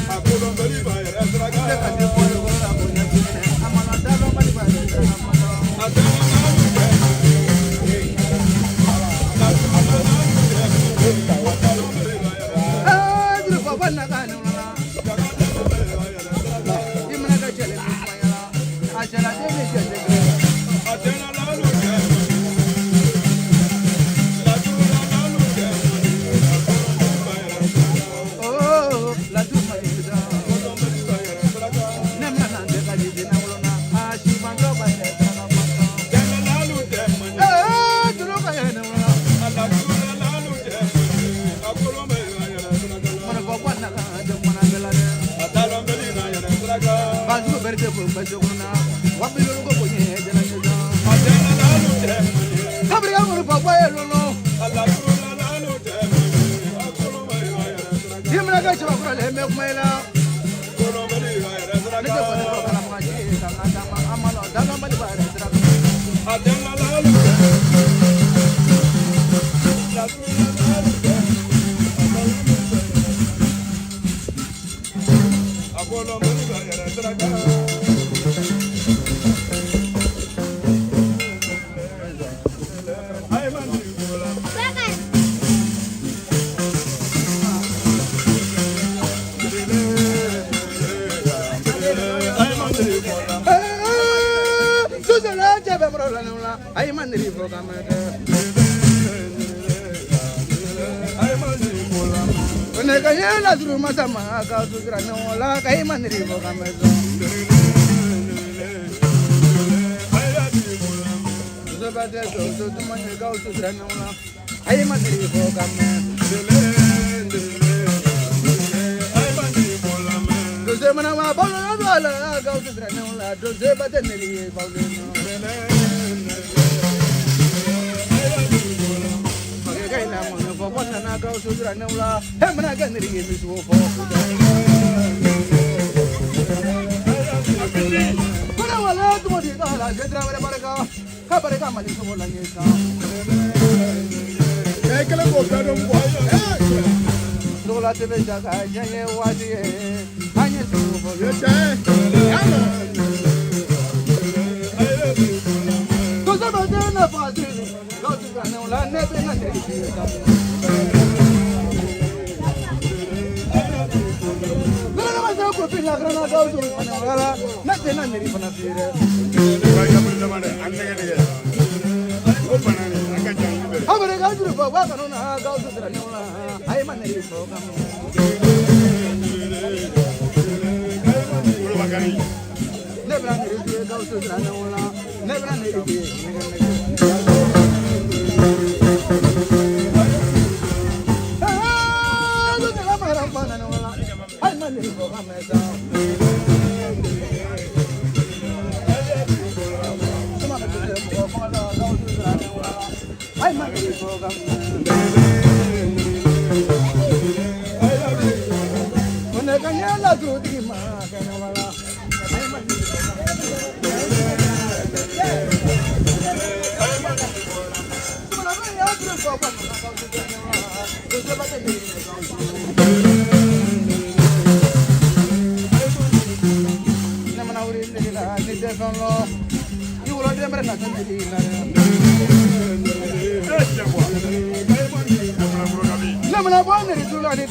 I'm Majuna, what will you go for here? Gabriel, for where you know. You may get your friend, make my love. I am the program. When I got through Masama, I got to Granola, I am the program. The better to the money go to Granola. I am the program. The Zemana Bola go to Granola, to the better. I go to Granola, and when I get the game is over. But I will let what you got. I get out of Baraga, Cabaraka, my little one. Take a look at them. No, let the Vegas, I can't watch it. I need to for your time. Because I'm a dinner party. Go to Granola, never La grana goes on nothing on the Rifanafira. How would I go to the wagon on a go to the Nola? I am a native program. Never under go to the Nola, never I'm a little program. I'm a little program. When I can yell to the mark, you will remember nothing. Lemon, I wanted to learn it.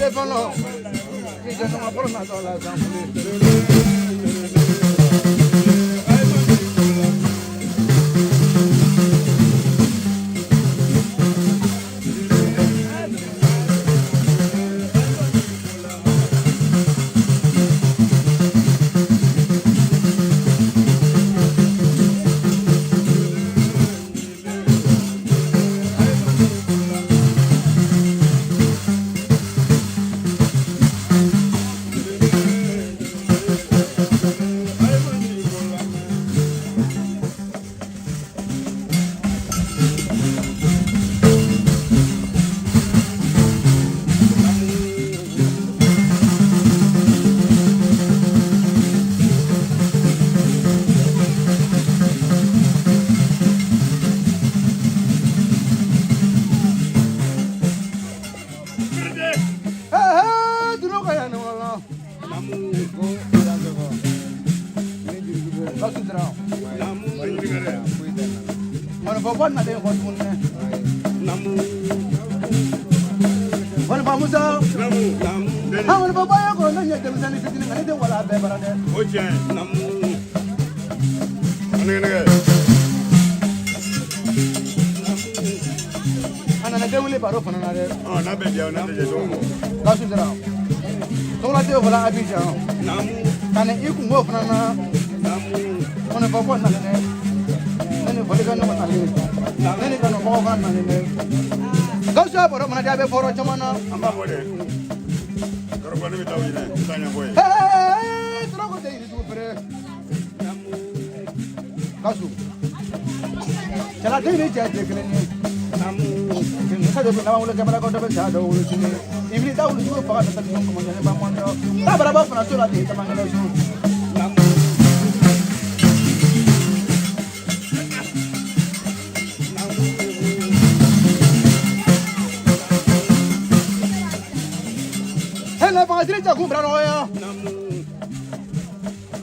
He's just a problem. Kasu. Chala dini jadi kini. Saya dah pernah mulai kamera kau dah berjaya dah ulu sini. Ini dah ulu juga pakai tetap yang kemudian bangun dah. Tak berapa pernah surat di tempat kita tu. Hello, Pak Sri Jaku Branoya.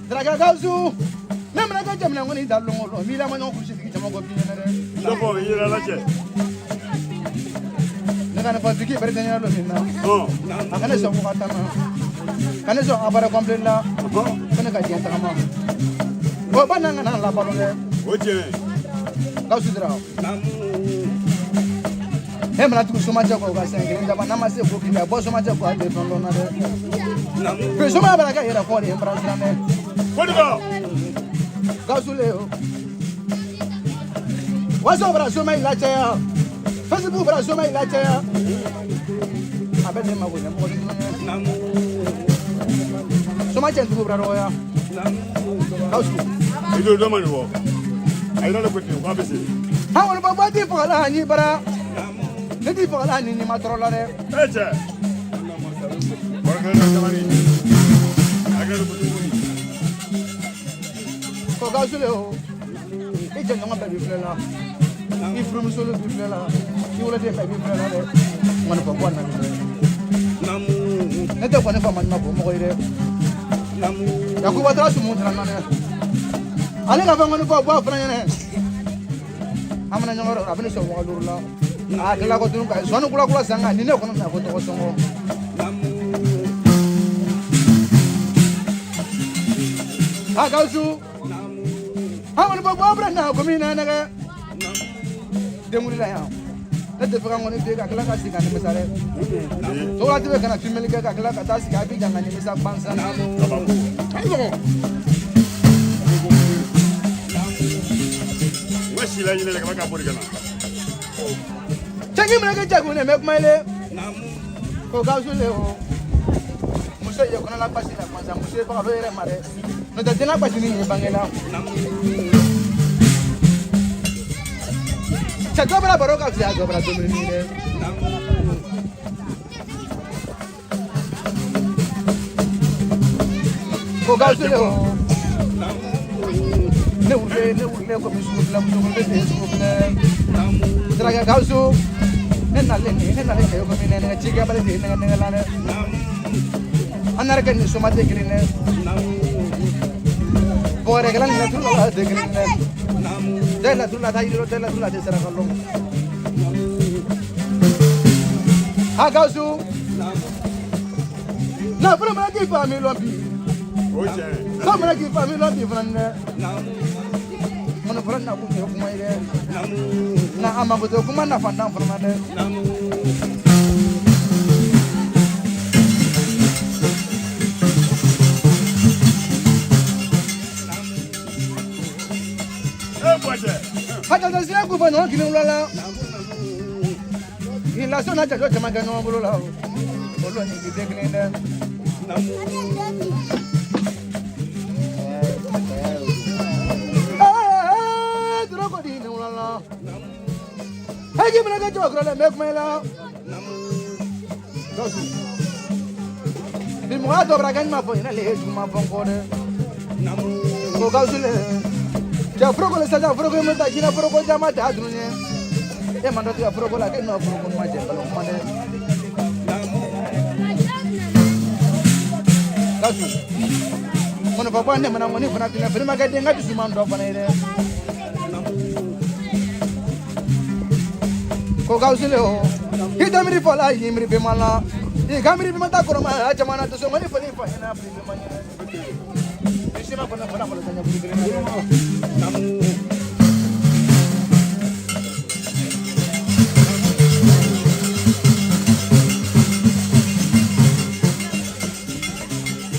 Draga Kasu. Nama nak jam nak ni dah longor. Mila mana aku sih jam aku punya nara. Lopo, ini lah je. Nak apa sikit bertanya lo ni nak. Oh, Akan esok aku kata nak. Kan esok apa ada komplain lah. Kena kaji yang tengah. Oh, panang kan lah baru le. oje. Kau sudah. Mana tu semua cakap kau kasih. Kita dapat nama sih bukan dia. Bos semua cakap ada pun lo nara. Semua apa lagi era kau ni berasal ni. Kau Kau sudah. Waso berasal mai lah caya. Facebook berasal mai lah caya. Apa ni mahu ni? Mahu ni. Semua cakap tu berasal ya. Kau sudah. Itu dah mana buat? Ayo dah lepas ni, apa sih? Hawan bawa di pengalaman ni bara. Nanti pengalaman ni matrola ni. Aja. Orang dah macam ni. Agar lepas ni. Kau sudah. Ini jangan nak baby flela. Ini from solo baby flela. Ini ulah dia baby flela ni. Mana perempuan nak ni. Nanti apa ni paman nak buat kau ini. Aku buat terus semua terang ni. Ane kau paman buat apa ni? Amana nyamor apa ni semua kalau lah. Kalau kau tu kan, soalnya kula sangat. Ni nak nak foto kau semua. Kau su. Hawan bawa apa nak? Kau mina nak? Demuri lah ya. Nanti perang ni dia kalau kasih kan misalnya. Soalnya tu kan film lagi kalau kata sih kami jangan ni misal bangsa. Ayo. Masih lagi ni lagi apa kan? Cakap mana kerja guna mek maile. Kau sudah. Musa je kena lapas ni masa musa pakai beri mare. Nanti dia lapas ni bangela. Cakap berapa baru kau siapa berapa tu ni? Kau sudah. Ne ulle kau mesti dalam Facebook ni. Teraga kau su. Nenal kau ni nengal ciga balik nengal lana. Anak kan semua dekirin ni. Boleh kalau ni tu lah dekirin ni. Dah tu lah desera kalau. Kau su. Nah, pernah lagi family lobby. Oje. Kau lagi family lobby pernah. Mana pernah nak buat hukum ini? Nah, amal betul hukum mana pandang pernah ada. Hata sisi aku pun orang kini ulala. Ini langsung aja jo cuma kan orang ulala. Ulun ni kita kini dah. Terus kau di ni ulala. Hei gimana kau coba kerana mek mela? Dosu. Di muka tu berakan apa ini leh cuma bongkor. Kau sudah. Jauh perokok saja, perokok minta Cina perokok jama dah dunia. Mana tu perokok lagi, no perokok macam kalau mana. Kasu, mana papa ni mana pernah tinggal firma kaya dengar tu semua orang pernah ini. Kau sih leh, kita miri pola ini miri pemala, ini kami miri pemata korang macam mana tu semua ni paling paling apa ni mana. Siapa pernah kalau tanya beri beri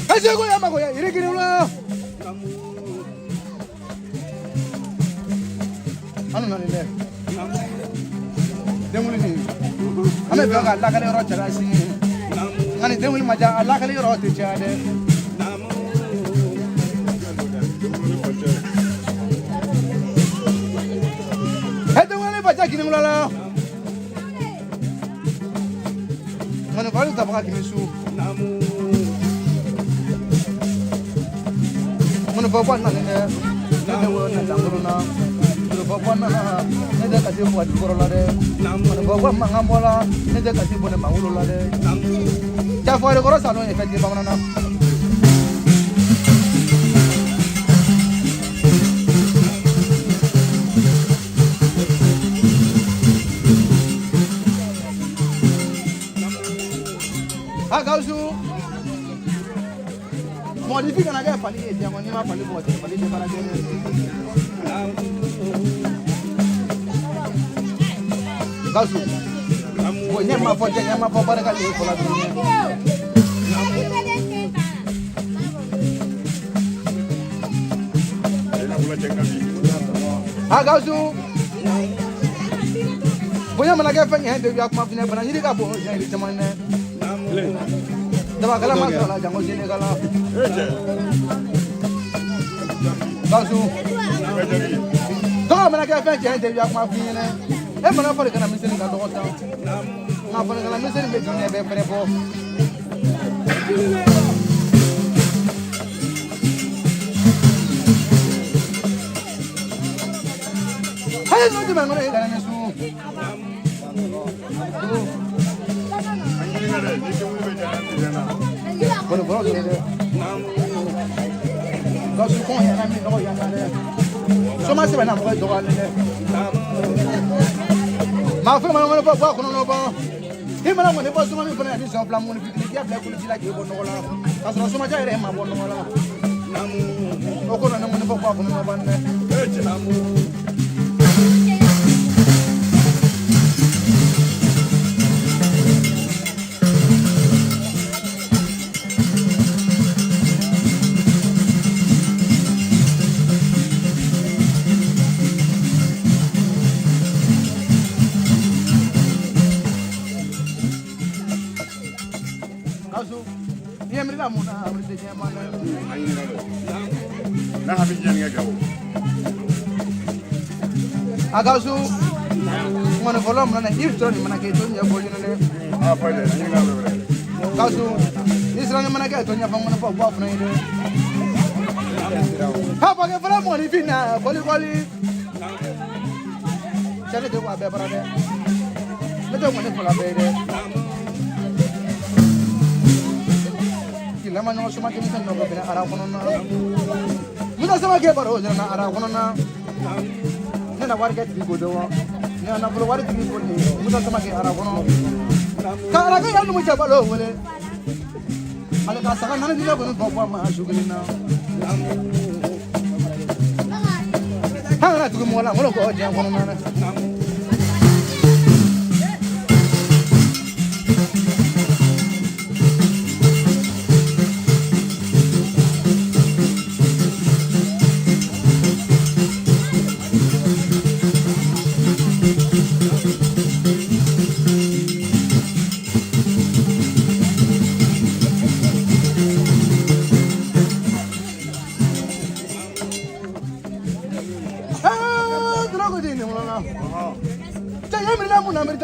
Asyik aku yang mahu ya, ini kini ulah. Anu nani ni? Demuli ni. Ame biar Allah kali orang cerah sini. Ani demuli macam Allah kali orang tu cerah. kini mulala. Mana baru tak pakai kini su. Mana bawa nak ni. Mana bawa nak tanggung na. Mana bawa nak. Ni dah kasih buat korol ada. Mana bawa mangambola. Ni dah kasih buat mangul ada. Jangan buat korol salon efek di bangunan na. Agausu, modifie kana ga fali e diamo ni ma fali bo te fali de para de. Agausu, ko nyama fo para ka le ko la dunia. Agausu, bonya mana ga fa nyande ya kuma fina bana ni ga bo nyande tamane. Coba kalau masalah jangan sini kalau. Kasu. Kalau mana kita faham jadi dia maaf ni ne. Mana boleh kena mesin kalau kau. Mana boleh kena mesin betul ni berapa. Hai nanti bangun ni kerana mesu. Boleh ni deh. Kau suka yang ni, kau yang ni. Semua sih benar muka jual ni. Maaf mana mana buat aku nak apa? Ini mana mana buat semua ni pernah di shop lamun fikir dia beli kulit lagi buat nola. Asal semua cahaya deh mah buat nola. Aku nak mana buat aku nak apa ni? Agausu, mana kolom mana Israel mana kita ni boleh ni. Apa dia? Ini kalau berada. Agausu, Israel mana kita ni apa mana buat ni. Apa ke pernah mau ni fina, koli. Cari tu apa berada. Betul mana pola berada. Kita mana semua kita ni nak bina arah konon na. Kita semua kita baru jangan arah konon na. Nena warga tiga doa, nena perlu warga tiga boleh, muda sama ke arah kono. Kalau ke yang numu jabal lo boleh, ada kasakan mana dia kono bawa masuk ke nina. Hang lah tu kemana, mana kau jangan kono mana.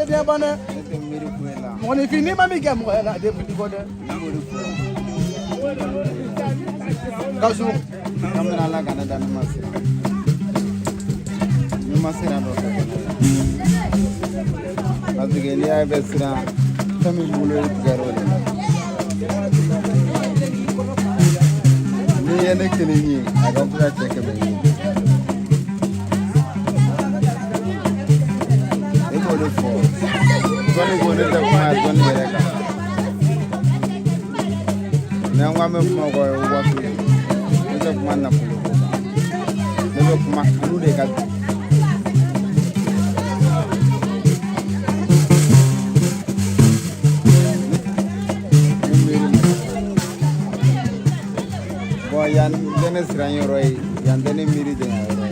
Dia mana? Mau ni fini mami kaya muka ada dia pergi kode. Kau su? Kami nala kana dan masira do. Tapi gelia besira kami bulu garo. Ni ene kini ni agak pula cek begini. Koni koni tak mahal koni mereka. Yang kami mau kau waktu itu mana pun, itu cuma lu dekat. Kau yang jenis ranyu roy, yang jenis miri jangan roy.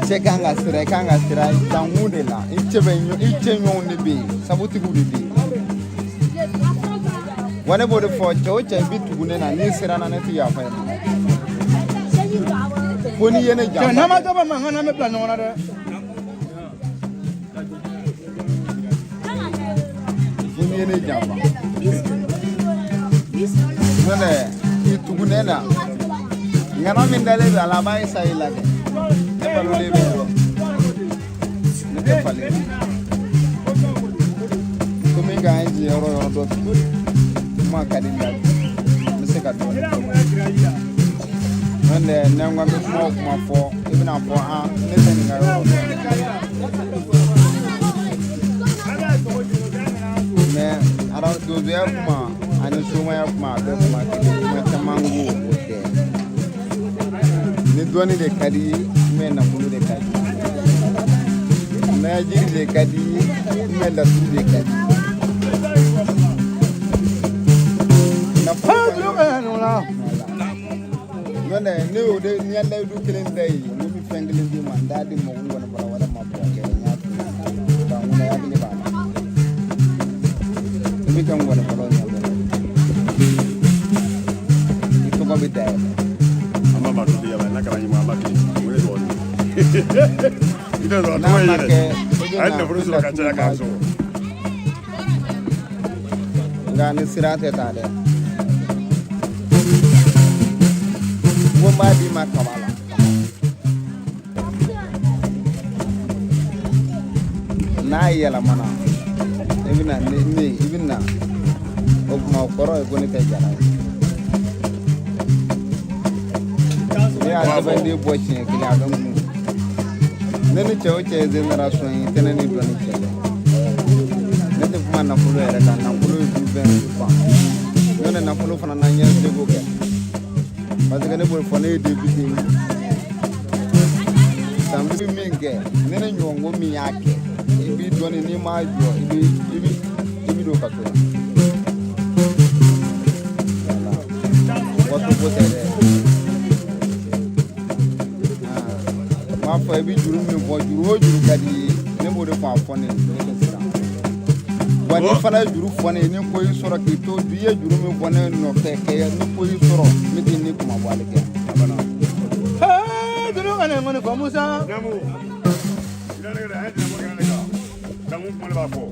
Cek kanga sirai jangu de la iche nyon de be sabuti bu de be wane bode fo choche bitu gunena ni sirana ne ti ya fa boni yene jam na ma to ba manga na me plan no na de ni jamba nene itugunena ngana min dale ala bay say la de ne balu le be ne te fale ko mi ga nji yoro do ma kadinda ne se ka do nene nangwa mi smoke ma fo ibina fo ha ne se nga yoro me ara do be kuma ani suma ya kuma be kuma ke me mangu ote ni doni de kadi me na mulu de kadi me jiri de kadi me la tu de kadi na pa lo eno la ne o de nyanda du kelen dai mo mi fengelin di manda di mo ngona bala wala ma bo ke nya da ngona ya ni ba mi kan ngona bala nya itu ko bi dai ama ba tu ya ba na kala nyima ba ki mo ne do ni ida do to ye ai na furu so ka cha ka so ngani sirate ta de wo ma di ma kamala na yela mana ibina o ma koro e goni te jara ya ta bandi bochi e kila ga mu nene chewo che generation yi teneni do ni che nete kuma na fulo era da na fulo du ben du pa nene na fulo fana na nya de go ke parce que ne bo fone de biti sambi minge nene nyongo mi yake ibi do ni ma jo ibi do ka to wato botere ma fa ibi juru mi bo juru kadi ne bo de fa fone wani fana juru fone ni ko yi soro ki to biye juru mi fone no te ke ni ko yi soro mi din ni kuma wale ke abana dulu kan ngone ko Musa namu ina ne da hadi mo kana ka damu mo ba fo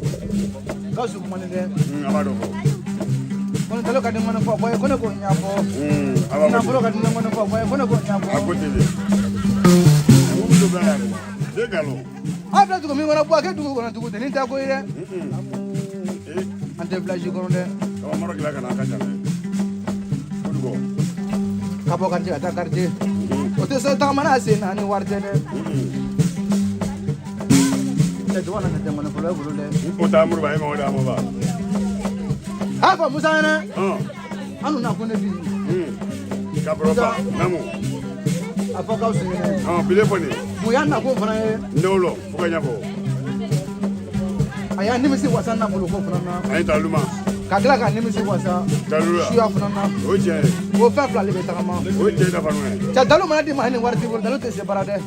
ka su mo ne de abado fo kono talo ka de mo fo boy kono ko nya fo abado na fo ka de mo fo boy kono ko nya fo akote de mo do ba la de galo abla tu ko mi ngona bo ke tu ko na tu ko ni ta ko ire ante village ko de ko maro kila kana ka jame ko ka bo kan ji ata karje o te so ta mana se na ni warte de te do na te mo na fo lo de ko ta muru ba e mo da mo ba ha fa Musa na anu na ko ne bi ka profa namu afa ka usu ne bile fone mu ya na ko fana ndolo ko ka nyafo aya nimisi wasa na bolo ko fana na ay taluma kagla ka nimisi wasa talura shuya fana na o je o fa fla lebe tagama o je da fanu ta dalu mana di ma ni warti bol dalu te se barade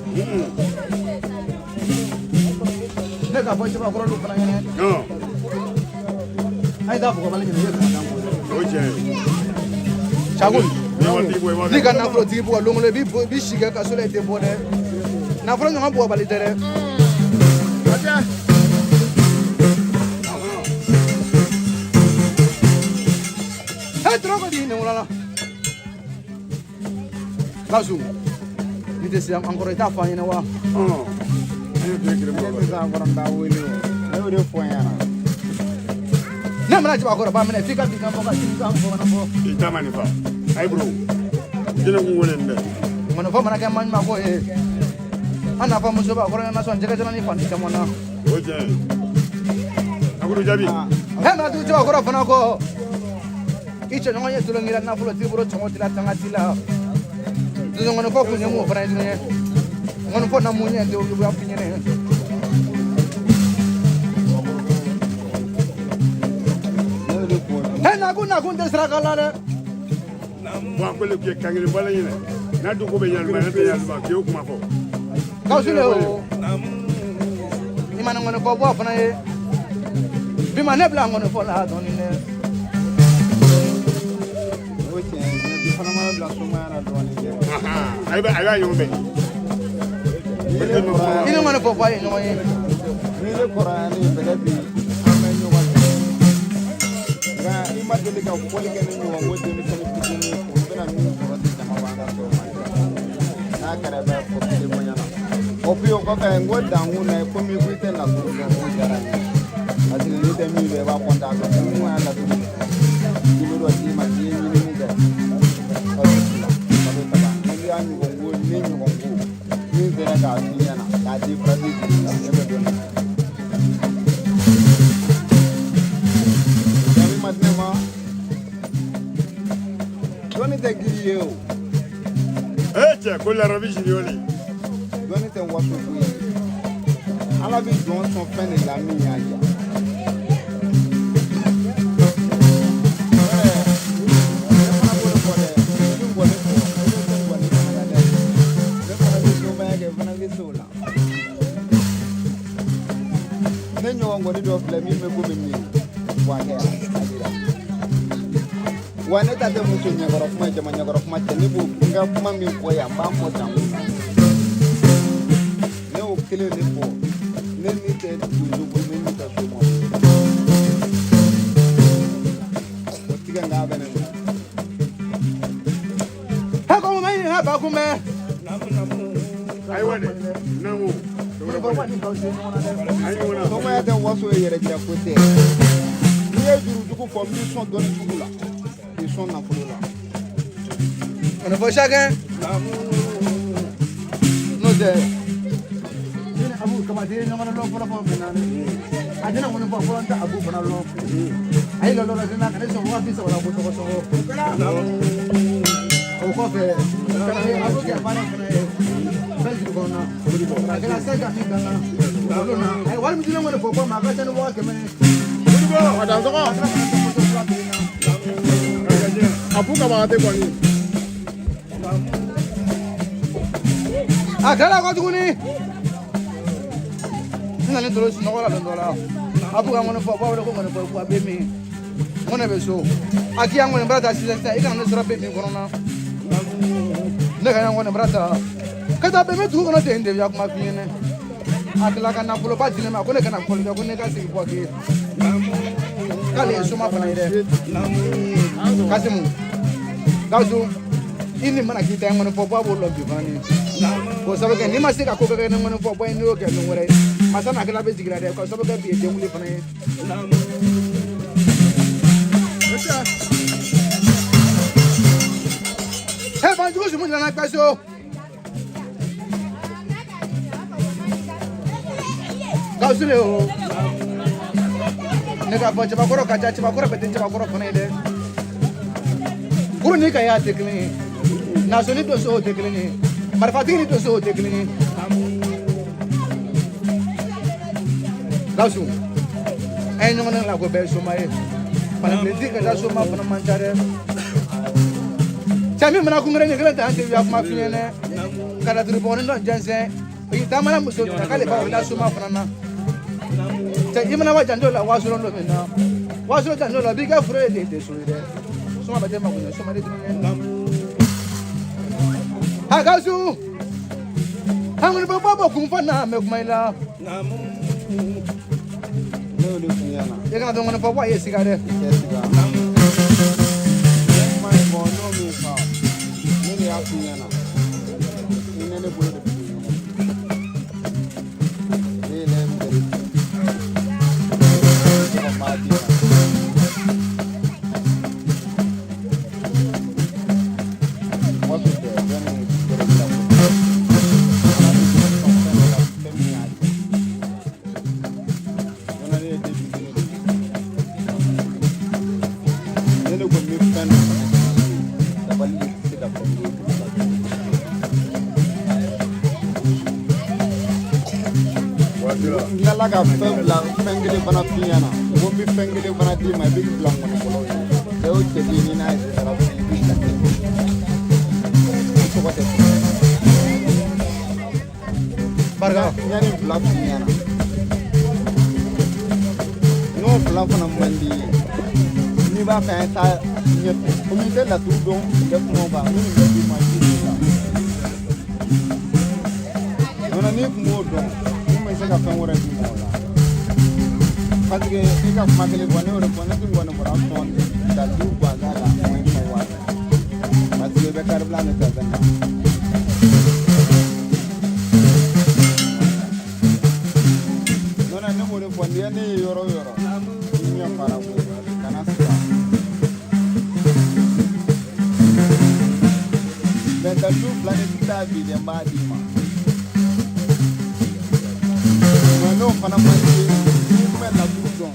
ne ka boy ba ko ro fana ne no ay da ko bala ni ne ka o je chagul ni ni ka na fro ti bo lo mo le bi shiga ka so le te bo de na fro nga bo bali tere aja troco di non Kazu ni te siam ancora ita fa ina wa ayo te kire mo mi sa ngora nda wele ayo de fo yana na mana jiba agora ba mena fika fika mo ka fika mo na fo ita mani fa ay bro dina ko wonen de mana fo mana ka man ma ko e ana fa mo so ba agora na so njega jana ni fa ni kamo na o je aguru jabi he na tu jiba agora fa na ko icho nyongo ye tulo ngira na fulo tiburo chongo tila tanga tila tuzo ngono fo kunye mu fana dinye ngono fo na munye ndio yu ya pinye ne he na ku ndesra kala de mo ko le ke kangiri bala yine na du ko be yal ma na te yal ma ke o kuma fo ka sule o ni man ngono fo bo fana ye bi ma ne bla ngono fo la doni ne ay yo be ini ngono fo fa ye no ye ni le Qur'ani be bi ame no wa ma deli ka fɔli kɛ ni ɲɔgɔn ko denmisɛnnin fitinin u bɛna min sɔrɔ ten jama b'an ka so ma n'a kɛra bɛ fɔ kelen bɔ ɲɛna o puis o kɔfɛ n ko dankun na komi ko i tɛ laturu dɔn o diyara n ye parce que n'i tɛ min dɔn i b'a fɔ n t'a dɔn ni mun y'a laturu i bɛ dɔ d'i ma n'i ye ɲinini kɛ aw bɛ fila aw bɛ taga n'i y'a ɲɔgɔn ko ni ɲɔgɔn ko min sera k'a f'i ɲɛna k'a di farati jigi la ne bɛ dɔn ma dɔnni tɛ giri ye o. cɛ ko larabi siniyoli. dɔnni tɛ waso foyi ye ala bɛ jɔn sɔn fɛn de la min y'a diya. ne ɲɔgɔn kɔni dɔ filɛ min bɛ komi min furakɛ a dira wa ne ta tɛ muso ɲɛkɔrɔ kuma jama ɲɛkɔrɔ kuma tɛ ne b'o n ka kuma min fɔ yan n b'a fɔ tan ne y'o kelen de fɔ ne ni tɛ dusu ko ne ni tɛ so ma o tigɛ n k'a bɛ ne ma. Hakumɛ ɲini ha bakumɛ. ayiwa dɛ namu. Sɔgɔya tɛ waso ye yɛrɛ diya ko tɛ n'i ye jurujugu fɔ n b'i sɔn dɔnni jugu la k'i sɔn nafolo la. On ne peut chacun. N'o tɛ ni abu kamati ɲɔgɔn lɔn fɔlɔ fɔlɔ min na a tɛna kɔni fɔ fɔlɔ n tɛ abu fana lɔn a ye lɔlɔ lajɛ n'a ka ne sɔn waa bi saba la ko sɔgɔsɔgɔ o kɔfɛ kana ye abu kɛ baara fana ye fɛn juru kɔnɔna a kɛra se ka min kan na olu na a ye wari min dilen kɔni fɔ ko ma a ka ca ni waa kɛmɛ ye. a dan sɔgɔ. abu kaba tɛ kɔni. a kɛra kɔ tuguni n nana toro sunɔgɔ la dɔ la abu ka ŋɔni fɔ b'a wele ko ŋɔni fɔ a bɛ min ŋɔ ne bɛ so a k'i yan ŋɔni bara ta sisan sisan i kana ne sɔrɔ bɛ min kɔnɔna ne ka yan ŋɔni bara ta ka taa bɛn bɛ dugu kɔnɔ ten de ya kuma f'i ɲɛnɛ a tila ka nafoloba di ne ma ko ne kana fɔli kɛ ko ne ka sigi bɔ k'e k'ale ye soma fana ye dɛ Kasimu Gawusu i ni mana k'i ta ŋɔni fɔ bɔ a b'o lɔ bi fana ni o sabu kɛ n'i ma se ka ko bɛɛ kɛ ne ŋɔni fɔ bɔ n'i y'o kɛ don wɛrɛ masa nakila bɛ jigin dɛ k'a sabu kɛ bi ye den wuli fana ye. Hɛ banjugu sumu nana kpɛ so Gawusu le o ne ka fɔ cɛbakɔrɔ ka ca cɛbakɔrɔ bɛ ten cɛbakɔrɔ fana ye dɛ kuru ni ka y'a tɛ kelen ye nasoni donso o tɛ kelen ye marifatigi ni donso o tɛ kelen ye Gawusu an ye ɲɔgɔn la ko bɛɛ ye soma ye fanabilentigi ka taa soma fana man ca dɛ cɛ min mana kungɛrɛ ɲɛ kelen tɛ an tɛ wiya kuma f'i ɲɛnɛ ka laturu bɔgɔnin dɔ jɛnsɛn o y'i taamana muso minɛ k'ale b'a wele soma fana na cɛ i mana wa janto la waasolon dɔ min na waasolo janto la b'i ka foro ye tɛ so ye dɛ soma bɛ tɛ mago ɲɛ soma de tun ye ha Gawusu an kɔni bɛ bɔ kun fɔ na mɛ kuma i la ne y'olu f'i ɲɛna. i kana dɔn kɔni fɔ bɔ a ye siga dɛ. i tɛ siga. ne kuma in fɔ n'o min fɔ ne de y'a f'i ɲɛna i ne ne bolo de bɛ ɲɔgɔn ne yɛlɛ n bɛrɛ mɔgɔ m'a di ma. waso tɛ yanni bɛrɛ bila ko fɛn min y'a di. ne ye den fitinin de ne ko n bɛ fɛn dɔ dabali bɛ se ka fɛn dɔ n tilala ka fɛn bila fɛn kelen fana f'i ɲɛna n ko n bɛ fɛn kelen fana d'i ma i bɛ bila n kɔnɔ fɔlɔ cɛ o cɛ b'i ni n'a ye sara fɛn i b'i lajɛ i tɔgɔ tɛ barika yanni fila f'i ɲɛna n'o fila fana man di ye n'i b'a fɛ an taa ɲɛfɛ komi n tɛ laturu dɔn n tɛ kuma o kan minnu bɛ d'i ma i b'i la nɔnɔ n'i kun b'o dɔn min bɛ se ka fɛn wɛrɛ di ma o la parce que i ka kuma kelen fɔ ne y'o de fɔ ne tɛ ŋɔni bɔra sɔn de da duba ga la mai mai wa masu be kar plan ta dan nona ne mo le fondi ne yoro ni ya para ko kana sa ben da du plan ta bi de ma di ma no fana ma di me la du don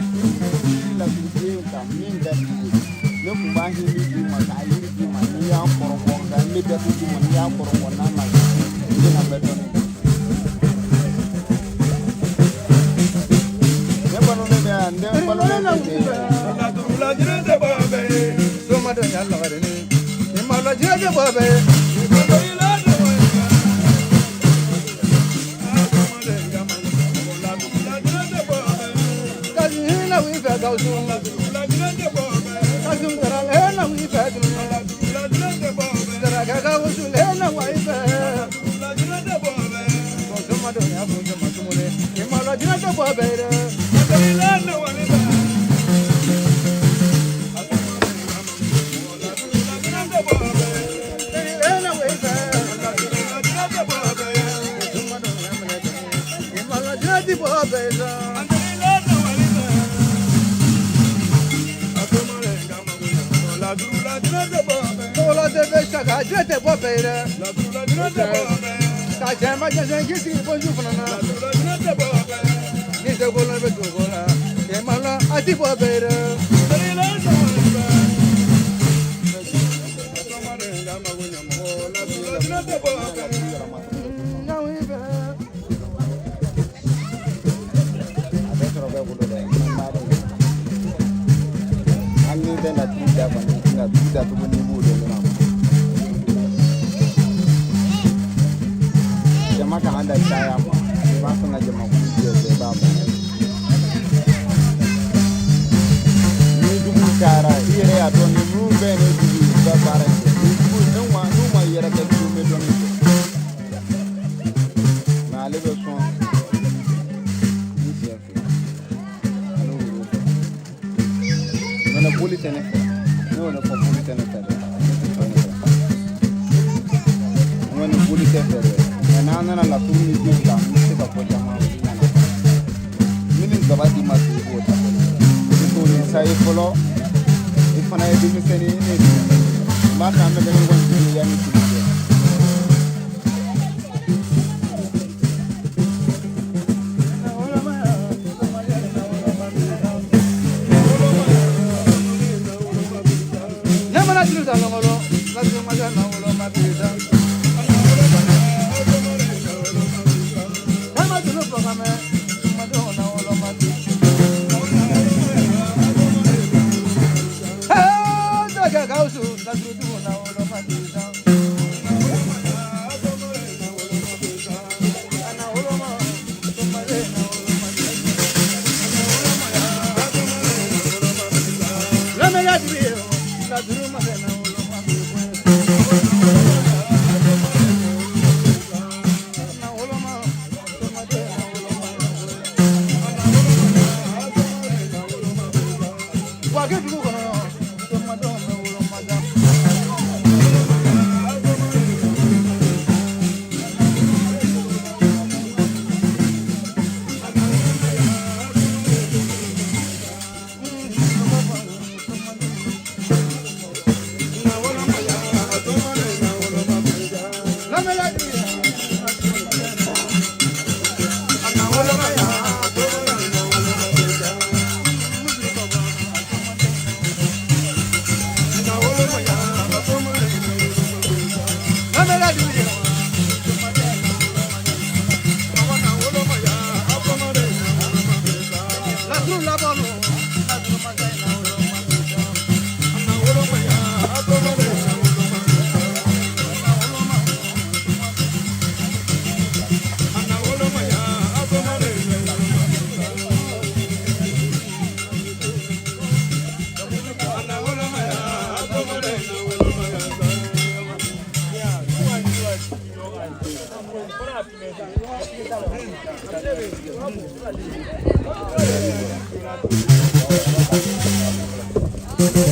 la du de ta min da ne ku ba hi ni ma ka yi di ma ni ya koro ko ga mi da du ma ni ya koro ko na ma ni na be don ne ba no ne be ande ba no ne la du la jire de ba be so ma do ya la re ni ma la jire de ba be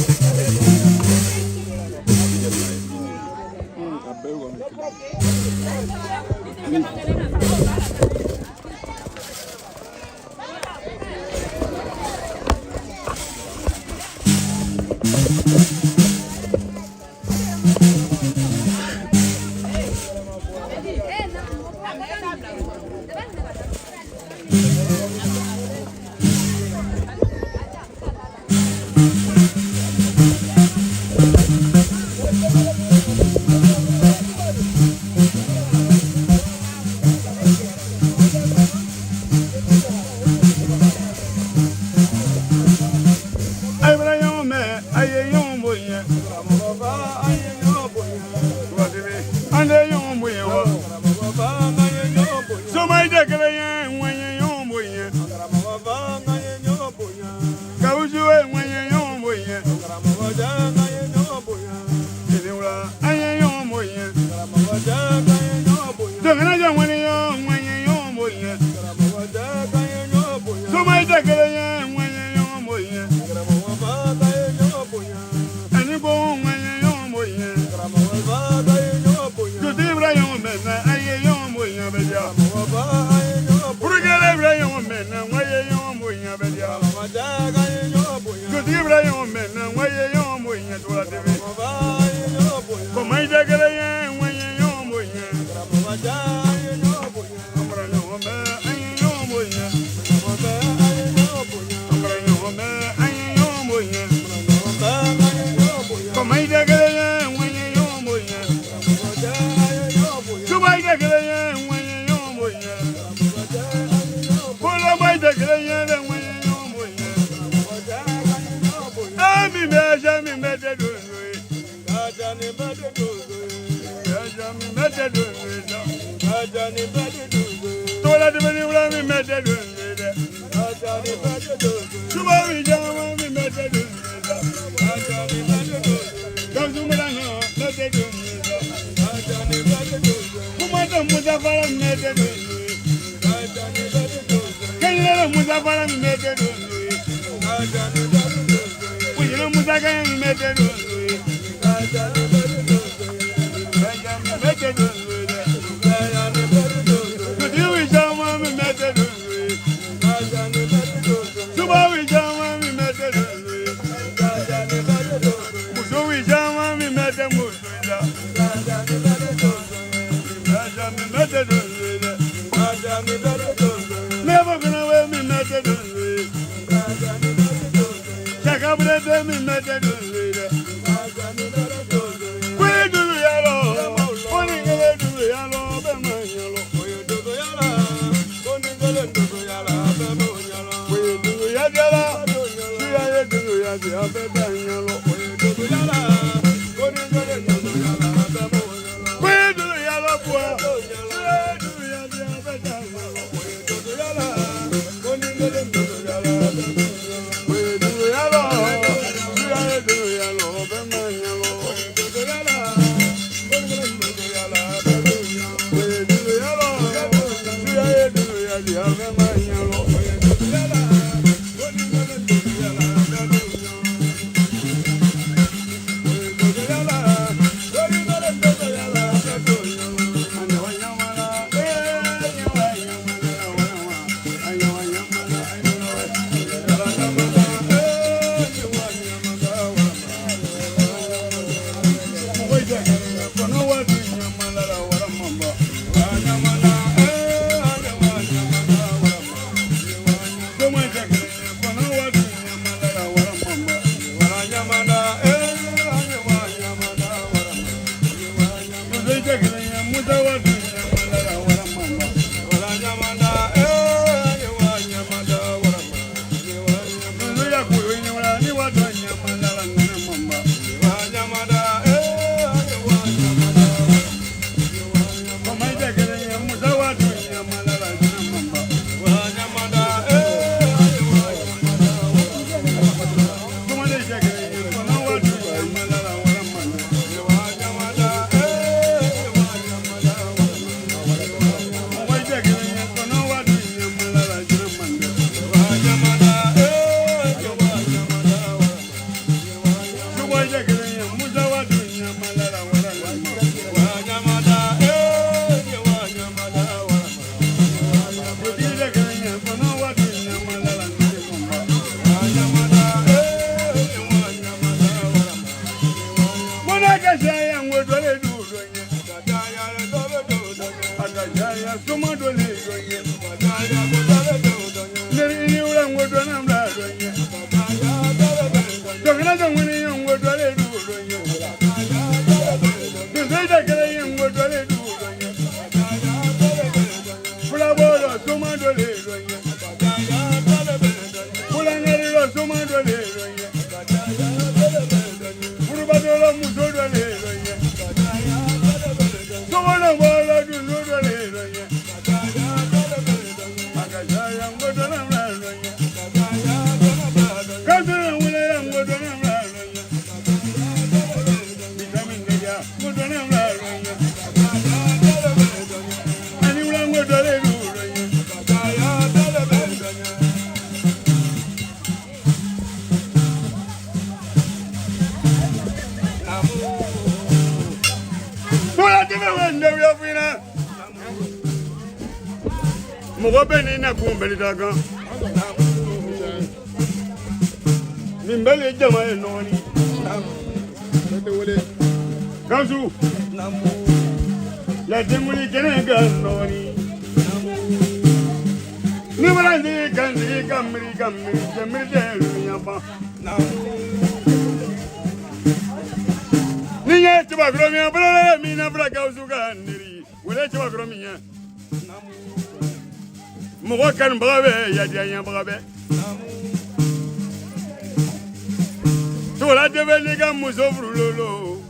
Thank you. Akajaya ngwedole dudonya. Akajaya sumodole donya. Neri ura ngwedona mladonya. Dogana dongwini ngwedole dudonya. Duzeda kele ngwedole dudonya. Fulabolo sumodole donya. Fulanero sumodole donya. Fulabolo musodole donya. Sumodole bolo dudole donya. Akajaya ngwedona mladonya. Kazuna wile ngwedona mladonya. Vitamin deja ngwedona mladonya. Ani ula ngwedole dudonya. Bola tebe wende wya fina. Mogo beni na kumbeli daga. Nimbele jama e noni. Kansu. La demuli kene ga noni. Nimala ndi kandi kamri jamri de yamba. Ninya tiba gromi abala mina bra kansu ga ndiri. Wele tiba gromi nya. Mogo kan babe ya dia babe. Tola debe ga musofru lolo.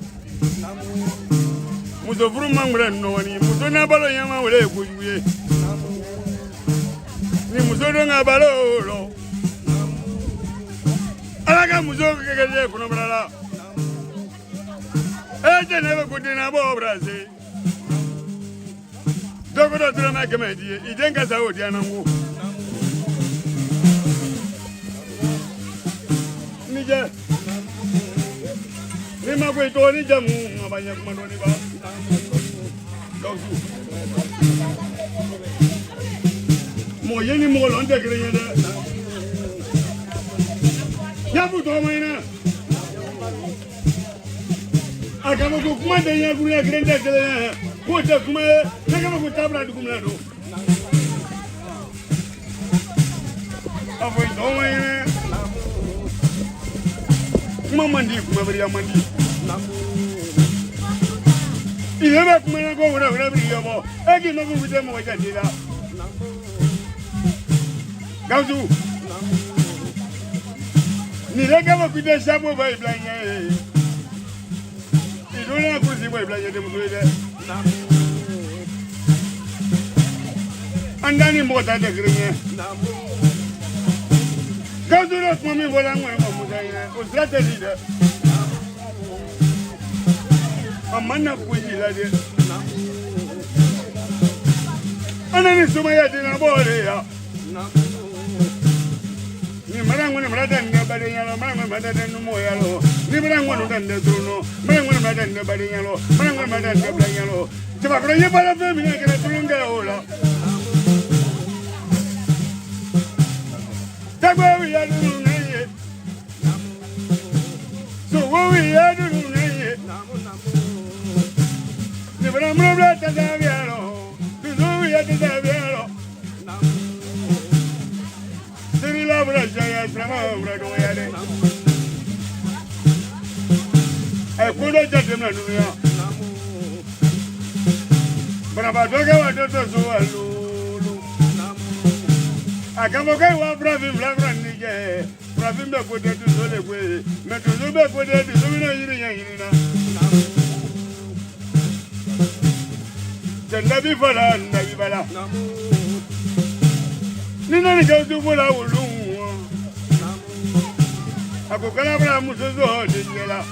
Musofru mangre noni, musona balo yama wele kujuye. Ni musodo nga balo lo. Alaga muso kekele kuno brala. Eje nebe kudina bo brase. Dogodo drama kemedi, idenga saudi anangu. Nije. Ni magwe to ni jamu abanya kumandoni ba. Kausu. Mo yeni mo londe grenyede. Yabu to maina. Akama ko kuma de ya guru ya grende kele. Ko ta kuma nakama ko tabra du kuma do. Avoy to maina. Kuma mandi kuma bari mandi. Ileba kuma na go wura bari yamo. Egi no go wite mo ga dila. Gauzu. Ni lega mo kute sabo ba iblanye. Idona kuzi ba iblanye de mude. Andani mo ta de grenye. Gauzu no kuma mi vola ngwe mo mudaye. O strategy de. Amana kuji la de. Anani suma ya de na bole ya. Ni marangwa ni mrada nda bade yalo, marangwa mrada nda numo yalo. Ni marangwa nda nda truno, marangwa mrada nda bade yalo, marangwa mrada nda bade yalo. Chaba kro ye bala fe mi kena tulunga ola. Tagwa wi ya dunu neye. So wo wi ya dunu neye. Ni marangwa mrada nda yalo, dunu wi ya nda yalo. La braya sama brado yale e kudo jate na dunia bana ba doga wa dodo so alulu akamo kai wa bravi blavra nije bravi be ko de so le gwe me to so be ko de so na yiri yan yiri na janda bi fala na bi bala ni na ni ka du bola ulu akokala bra musozo de nyela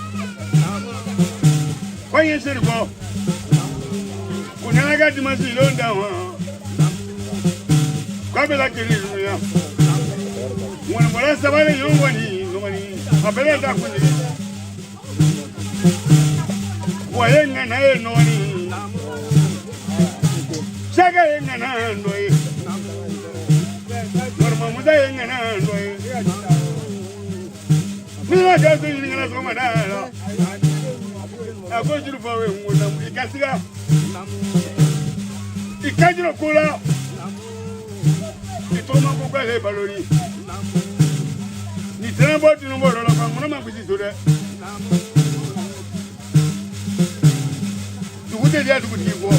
kwanye siriko kunyala gadi masi londa wa kabela kiri ya mwana mwana sabale yongwani ngomani abela da kundi wayenga na enoni saga yenga na ndoi norma muda yenga na ndoi Mira que estoy en la comadera. go to the far away. Ikasiga. Ikajiro Kula. Itoma Bukale Balori. Ni tena tu no boro la kwa mama kuzizura. Tukute dia tukutigo.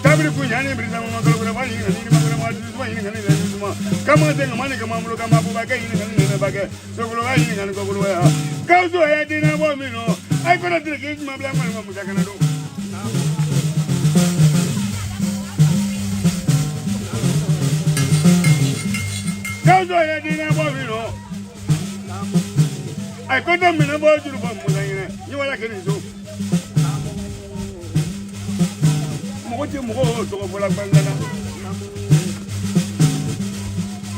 Tabiri kunyani brisa mama kala bali ni mama mama tuzuma ni ngani ni tuzuma. Kama tenga mani kama mulo kama bubaka ni ngani ni baka. So kulo ai ni ngani ko kulo ya. Kauzo ya dina bo mino. Ai kona tirike ma bla mama musaka na do. Kauzo ya dina bo mino. Ai kona mina bo juru bo musaka ni wala keni so. Mogote mogo to ko la bangana.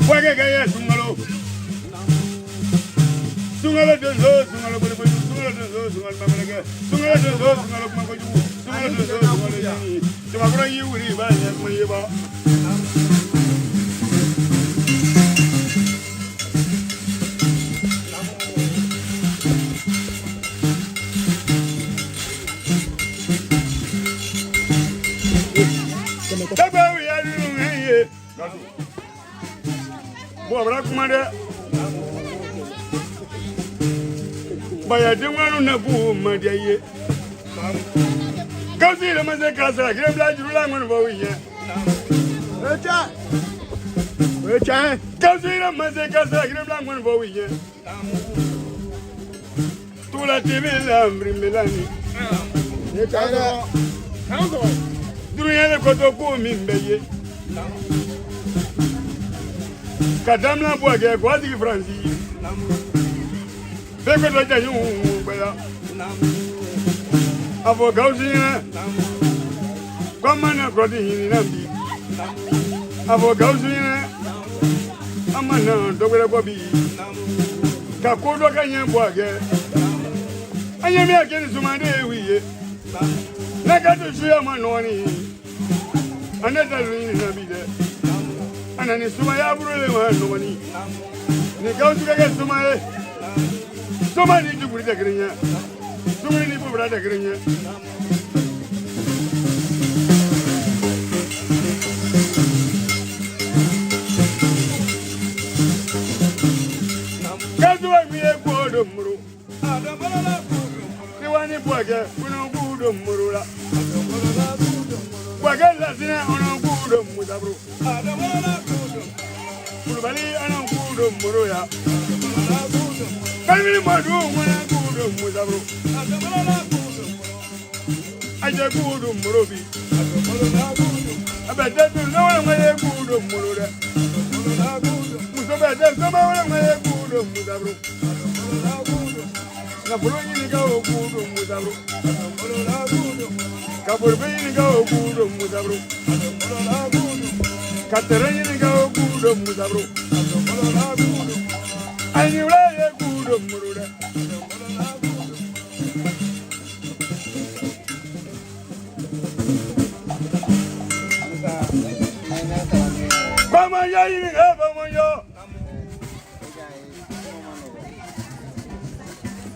Wage ga ya sungalo. Sungalo donzo, sungalo bole bole, sungalo donzo, sungalo mamage. Sungalo donzo, sungalo magoju. Sungalo donzo, sungalo yani. Tuma kura yi wuri ba ya kuma yi ba. Tabawi ya lungaye. Bo bra kuma de. Baya dingwanu na bu madiye. Kausi le maze kasa kire bla juru la ngonu bo wiye. Echa. Kausi le maze kasa kire bla ngonu bo wiye. Tula TV la mrimilani. Echa. Kauso. Dunia le koto ku mimbeye. Kadamla boage ko adi franci. Beko do jayu baya. Avo gausina. Komana krodi ni nambi. Avo gausina. Amana dogere bobi. Ka kodo kanya boage. Anyame akeni sumande wiye. Nakatu shuya manoni. Anata rini nabide. Anani suma ya burule manoni. Ni kausu kage suma e. Suma ni juburi da grinya. Suma ni bubra da grinya. Kausu wa miye kuodo muru. Niwani bwage kuno kuodo muru la. Wagala sina ono kudo mudabru. Kurubali ono kudo muroya. Kalmi madu mwana kudo mudabru. Aje kudo murobi. Abete tu no wana mwe kudo murore. Musobete soma wana mwe kudo mudabru. Na pulonyi ni kao kudo mudabru. Kaburbi ga okudo mudabru. Katereni ga okudo mudabru. Ani ula ye kudo muruda. Bama ya ini ga bama yo.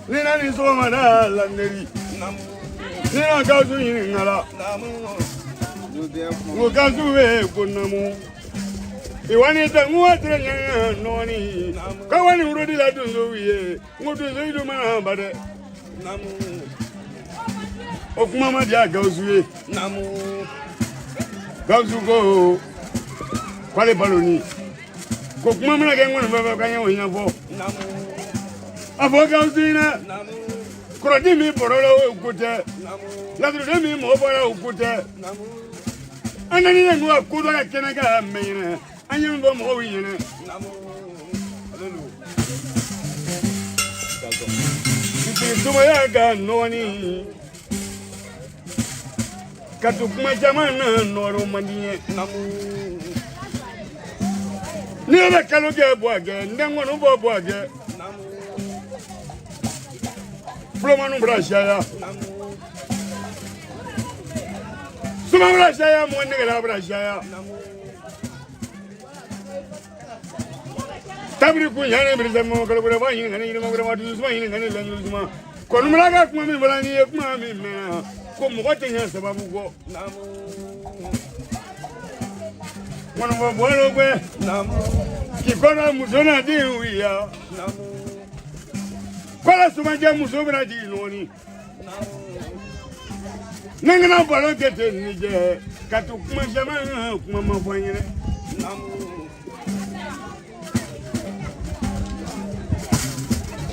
Nina ni soma na landeri. Nina kausu ini ngala. Mukasu we kunamu. Iwani tangu atrenya noni. Kawani urudi la tunzo wiye. Ngutu zoidu mana bade. Okumama dia kausu we. Kausu go. Kwale baloni. Kokumama na kengu nbaba kanya wina fo. Afo kausu ina. Kurodi mi borolo ukute. Ladru mi mo bora ukute. Anani yengu akudo ya kenega meine. Anyam bo mo wiyene. Suma ya ga noni. Katukuma jamana noro maniye. Ni na kaloge boage, ndengo no bo boage. Plomanu brashaya. Suma brashaya mo ngela brashaya. Tabri ku nyane brisa mo kala bura ba yin ngani mo kala watu suma yin ngani la nyusuma. Konumraga kuma mi balani kuma mi me ko mo tenya sababu go Mono bo bolo gbe ki kono musona di wiya Kola sumaje musobra di noni Nangana balo kete nije katu kuma jama kuma mafanyene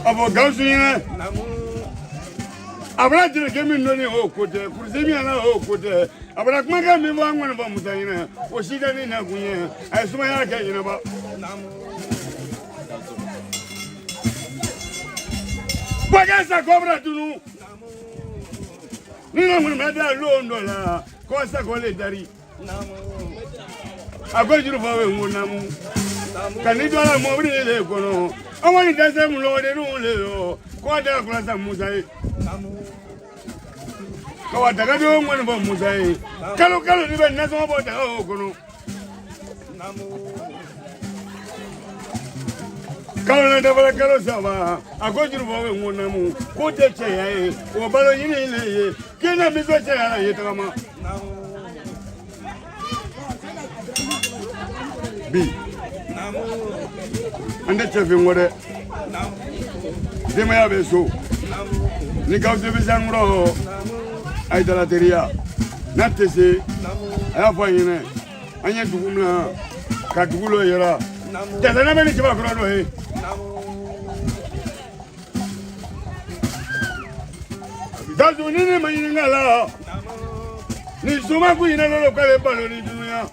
Abo gausunya Abra dire kemi noni o kote kurzemi ala o kote abra kuma ka mi ba ngwana ba mutayina o shida ni na kunye ay suma ya ka yina ba Bagasa cobra tunu Ni na mun meda lo ndola ko sa ko le dari Ago juru fa we ngunamu Kani dola mo bri le kono Awani dase mu lo de nu le yo ko da kula sa musai Kawa daga do ngwan ba musai kalo ni ben na so bo da o kono Kalo na da bala kalo sa ba ago juru fa we ngunamu ko te che yae o balo yini le ye kena mi so che ala ye tama Bi Ande chefe ngore Dema ya beso Ni kauze bisangro Ay dalateria Natese Aya fa yine Anya dugumna Ka dugulo yera Tata na beni chiba kura do he Dazu nini mayini ngala Ni suma ku ina lolo kale balo ni dunia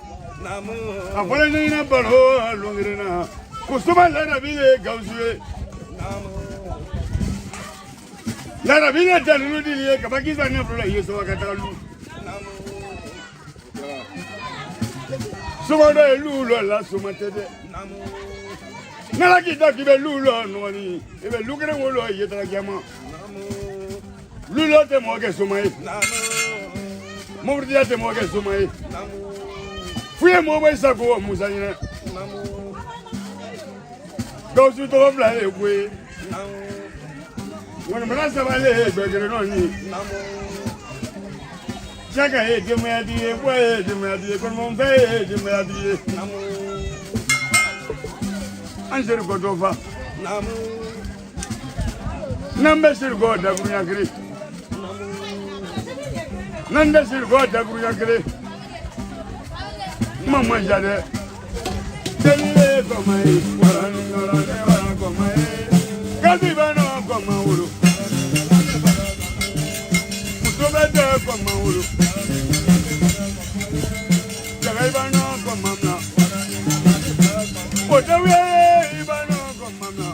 Afole ni ina balo lungirina Kusuma la bile gausue La bile tanu dilie kabakiza na fula yeso wakatalu Suma do lulo la suma tede Nala kita kibe lulo noni ebe lugere wolo yetara kiama Lulo te moke sumai Murdia te moke sumai Fuye mo ba isa ko musanyina Gausu to bla e gwe Wona mala sabale e gbegere no ni Chaka e de mo adi e gwe e de mo adi e ko mo fe e de mo adi e Anjeri ko dofa Nambe sir go da gunya gri Nanda sir go da gunya gri Mama jade Dele komai warani ngorane wana komai Kazi bano koma ulu Mutobete koma ulu Jagai bano koma mna Otawe ibano koma mna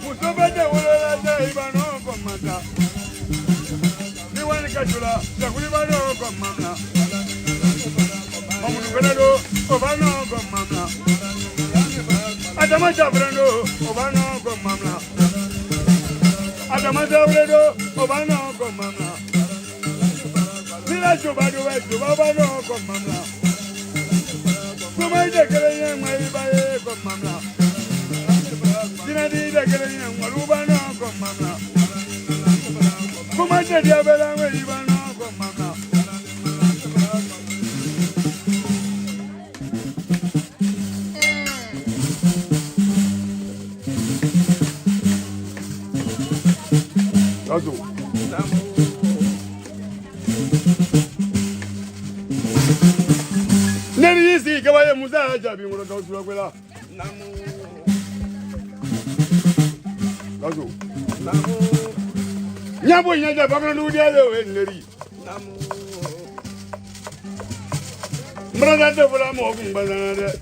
Mutobete ulolete ibano koma mna Niwani kachula Jakuli bano koma mna Omunugado obano komamna Adama jabrando obano komamna Adama jabrando obano komamna Sila jobado we jobano komamna Kuma ide kelenya mai bae komamna Sina di ide kelenya walubano komamna Kuma ide diabela we ibano komamna Azu. Neri yisi kabaye muza jabi ngoro kausu kwela. Azu. Nyabo nyaja babana ndia le neri. Mrada de bula mo kumbana de.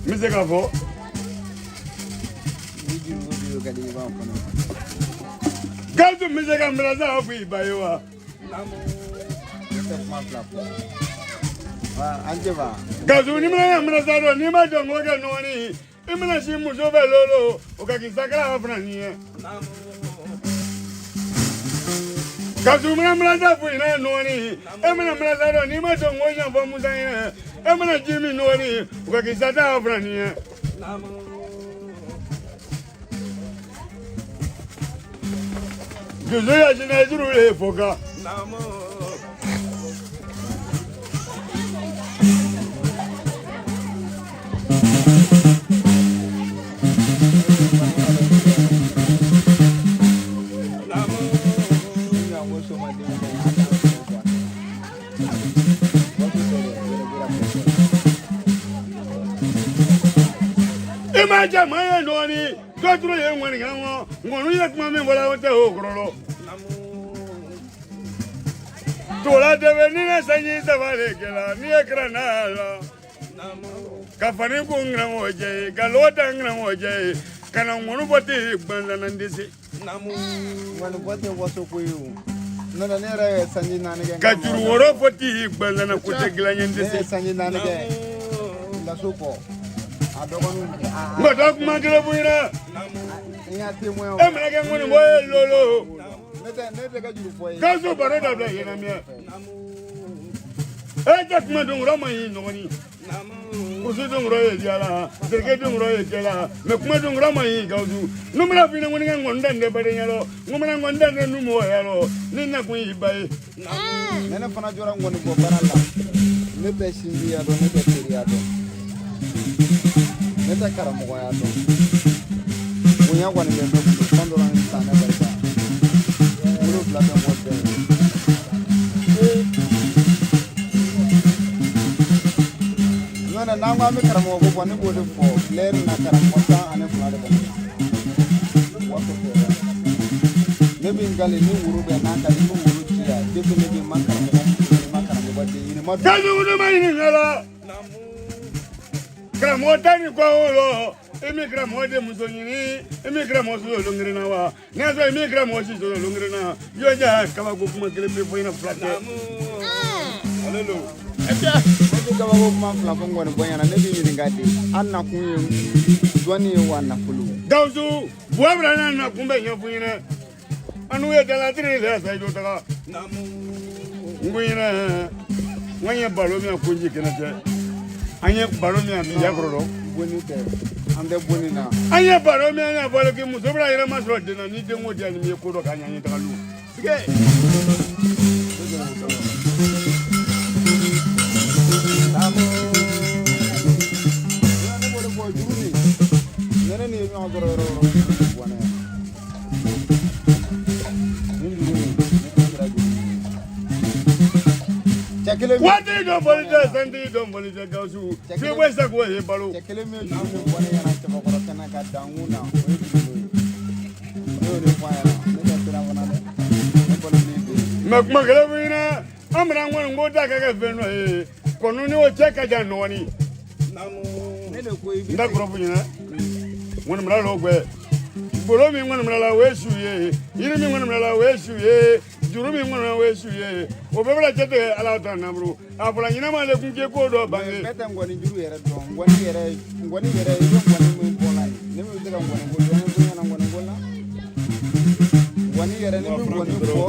Mise ka fo. Gazu mizega mraza afi bayewa Anjeva Gazu ni mraza do ni ma jongo ga noni imna shi muso be lolo ukakisakala afna niye Gazu mraza fu ina noni imna mraza do ni ma jongo nya fo musa ina imna jimi noni ukakisata afna niye Je suis à Général Foka. Imagine my Noni, go to the one young one, you let Mammy while I went to Okrolo. To la Devenina Sanis of Alegala, near Granada. Cafani Bungramoje, Galota Gramoje, Canamopati, Bandan and Dizzy. What was up with you? No, the nearer Sanjina again. Got you were up for tea, Bandan and put a glen in this Sanjina again. The super. I don't want But up Magravina. I'm again one way, Lolo. Gazo Barada, Yanamia. I got Madame Rama in Noni. Usudum Royal Yala, the Gatum Royal Yala, Macmadum Rama in Gaudu. No more than one done the Badino, woman one done no more yellow, Nina Queen by Nana Fanajoran one go Barala. Let the Shindia don't let the Periado. Let the Caramoyato. We have one in the Sunderland and Sanabarca. Blue Platinum was there. No, now I'm a Caramo, one who would for Claire and Caramota and a flood. Maybe in Galilee, Uruba and Nakalimu, Uruchia, definitely Macaram, but the Gramota, Nicolo, Emigramode Mussolini, Emigramoso Lungrina, Nazo Emigramosi Lungrina, you're just come up with my clip in a flat. Hallelujah. Gauzu, whoever na kumbe nyofuna. Anu ya dalatri le sai do taka. Ngwina. Wanya balomi akunji kenate. Anya balomi abiya kroro. Bonite. Ande bonina. Anya balomi anya baloki musobra ira masro dina ni dengo dia ni ko do kanya ni taka lu. Sige. What do you don't believe that? And you don't believe that goes to the West of Way, Balo. Macmacalavina, I'm not one more back again. Conuno check a janoni. That gropina. One of my logo. Follow me when I'm allowed to ye. You mean when I'm allowed to ye. You mean when I'm allowed to ye. Over I get the allowed number. After I never let me get good or bang. Better than what you do here at home. 1 year, 1 year, never did I'm going to go. 1 year and never going to go.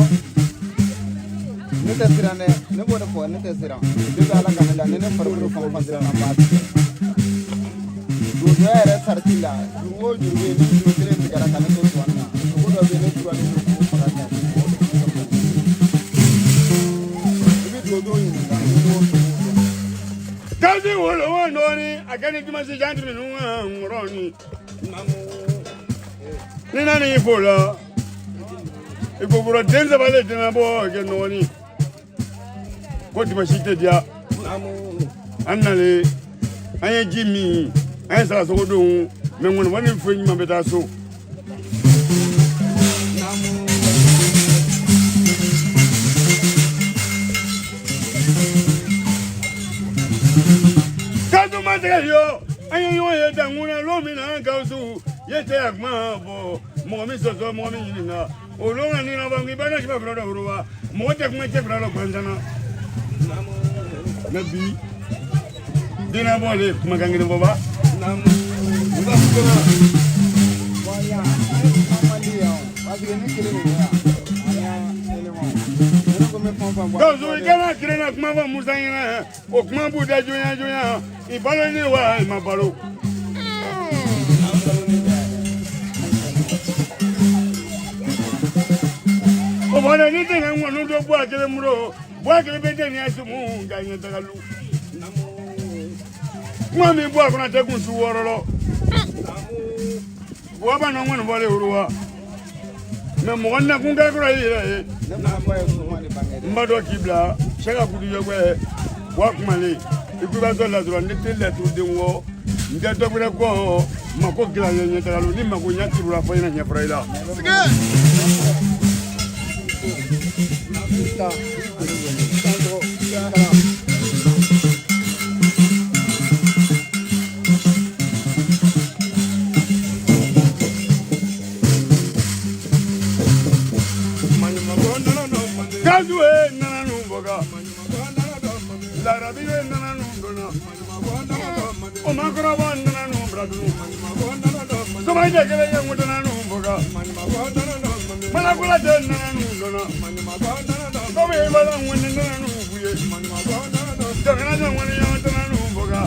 Netasirane, never for Netasira. You got like a Lana for a you wear a sartilla, you would be to get a canoe to one. You would have been able to Kazi will one, I can't give my gentleman, Ronnie. Nina Nipola. If we were a dance about it in a boy, get no one. What was she did ya? Annale, I ain't Jimmy. As I told you, when one in French, my better so. Yo, I know you had done one alone in a house. Yes, I have more Mr. Mommy. Oh, long and in a bang, but I brother Rua. More than my brother Bandana. Maybe dinner body, Magangin Baba. Those who cannot clean up Mama Musayana or Mambuda Junior, if I knew why my balo. Wabona nite na ngwanu do bwa kele muro. Bwa kele bete ni asumu nganye tagalu. Mwami bwa kuna tekun su wororo. Waba na ngwanu bale uruwa. Me mwanda kunga kura yire. Mbado kibla. Shaka kudu yogwe. Wakumale. Ikuba zola zola nitile tu dingo. Ndeto kure ko. Mako kila yenye tagalu. Ni mako nyati rura fayina nyafraida. Sige! Kazue nana numboga, Larabi nana numbona, Omakora nana numbradu, Somai dekele yangu nana numboga, Malakula nana numbona, Somi bala ngwene nana numbuye, Jagana jangwene yangu nana numboga,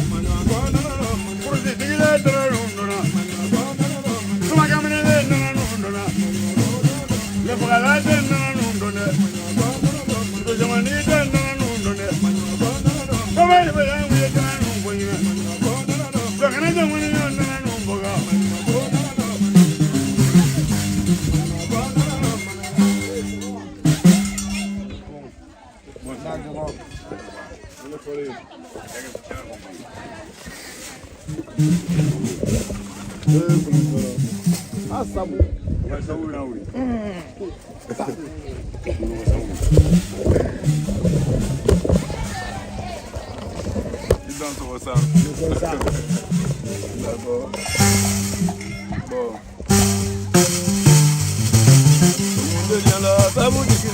Kursi tigile nana numbona, Sumakamene nana numbona, Lepagala nana numbona. Jamani tena nundone, kama ibe yangu tena nungonya, sakana jamani tena nungoga. Asabu, asabu nawe. What's up? D'accord. Bon. Tout le monde vient là, ça vous dit qu'il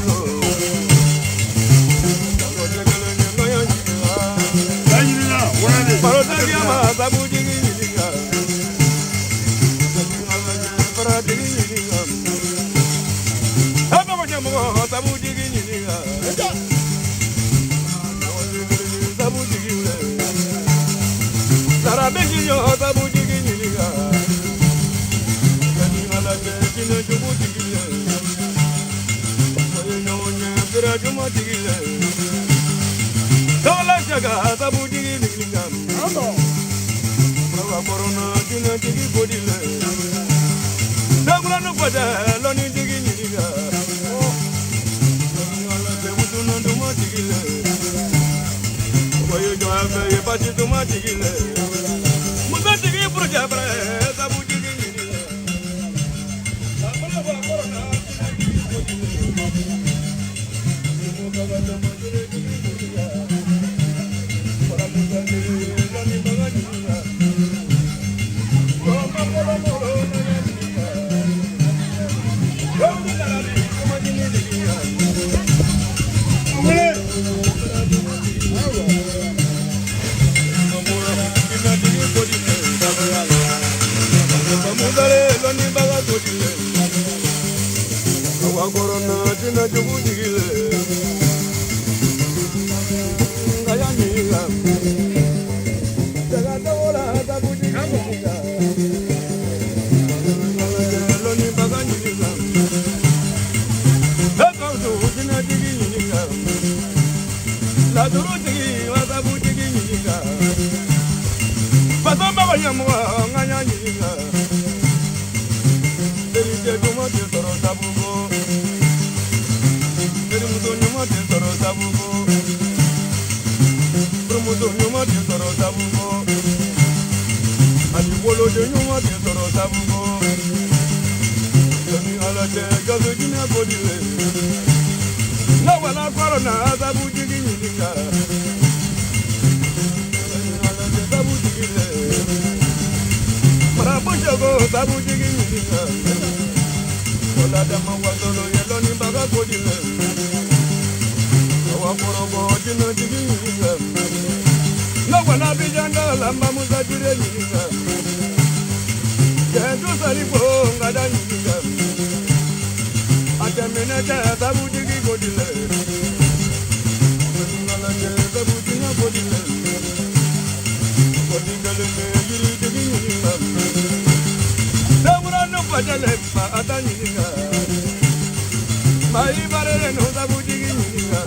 Ai barele no sabu jiginga.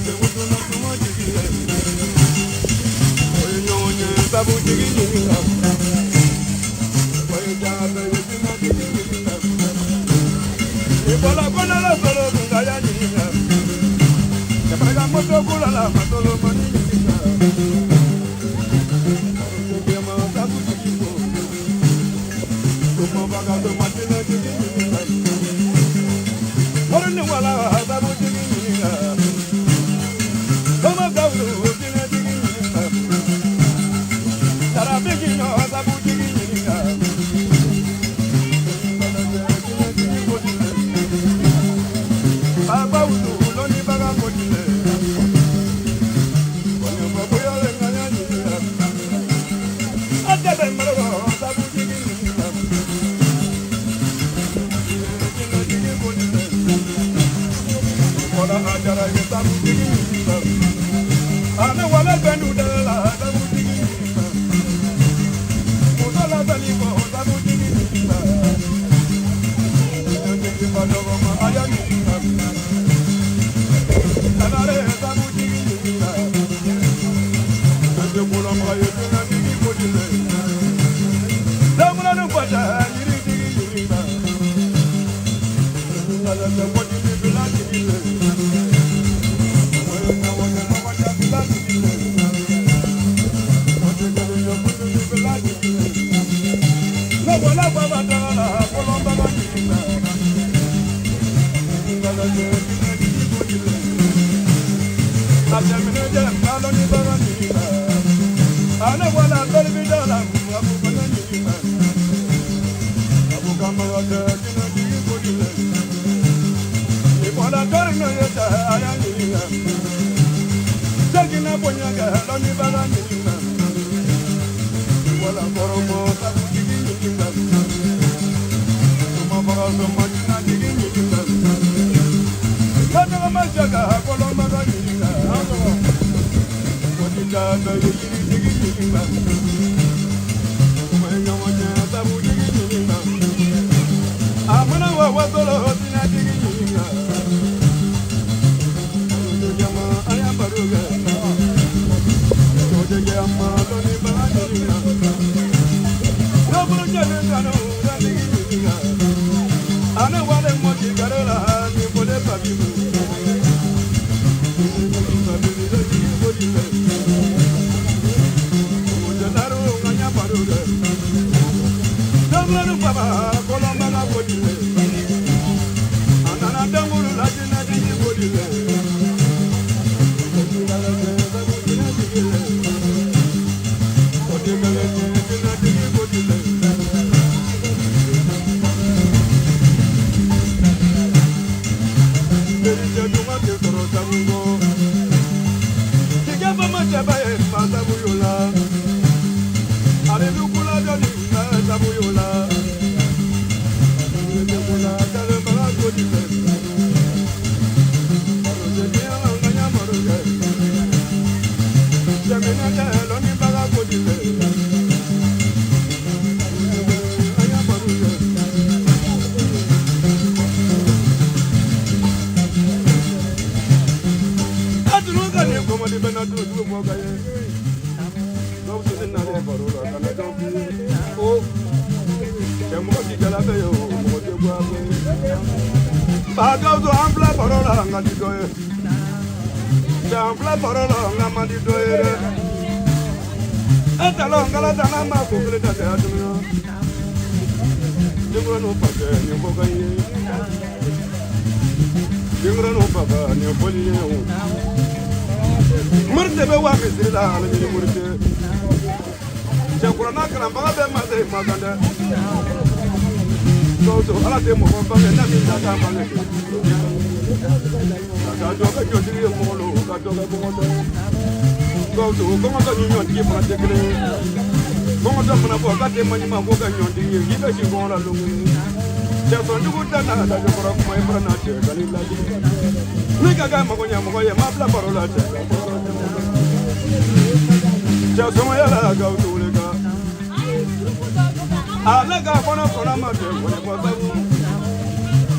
Segundo no sumo jiginga. Oye nyonye sabu jiginga. Oye jabe yina jiginga. Ibola kona la solo ngaya jiginga. Kapaga moto kula la matolo mani jiginga. Kema sabu jiginga. Como vaga do matino jiginga. Morning wala sabu jiginga. Como gaulu jiginga. Tara begino sabu jiginga. Baba udu loni baga kodile. Wani maboya nganya jiginga. Adebe maro sabu jiginga. Wala ajara sabu jiginga. Ane wala bendu dela sabu jiginga. Mudala balibo sabu jiginga. Nyonyi badogo ma ayaninga. Tanare sabu jiginga. Ande kula ma yetuna digi kodile. Damuna no kwata yiri jiginga. Nala sabu jiginga jiginga.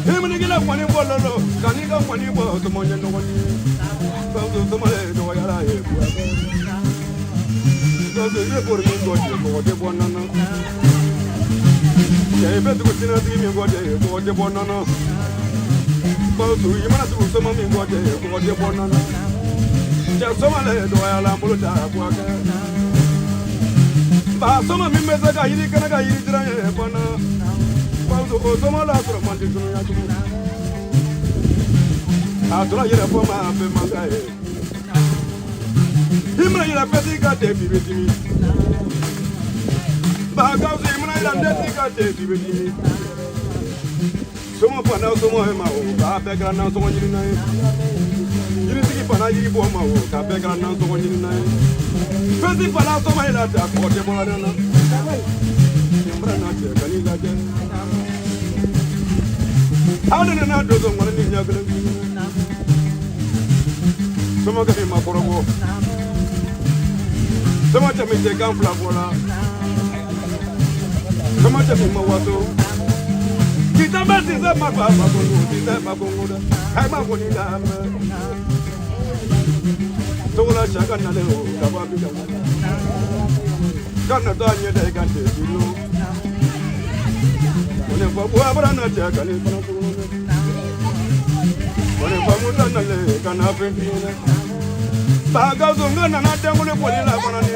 Himnigila money bololo, Kaniga money bo to money no one. To my do yala e. Go to the poor me go the bonana. They bet to continue to me go the bonana. Go to you must do some of me go the bonana. Just some of the do yala buluta go. But some of me messaga yiri kana yiri dra bana. Otomola from Monday to Yatu. I told you for my Mangae. Himra Pesica Devi with me. Bagao Himra and Jessica Devi with me. Some of us know I beg and now someone in night. You didn't keep an idea for my work. I beg and now someone in night. Pesi Palato, my lad, that's what you want to know. How did I not do the one in your village? Some of them are for a walk. So much of me take on Flavola. So much of him was so. Kitabat is a map of Magoda. I'm a Bonita. So I shall not know about the Canada, they can take you. Whenever I'm not taking it, can happen. Bagazunga and I don't want to put it up on it.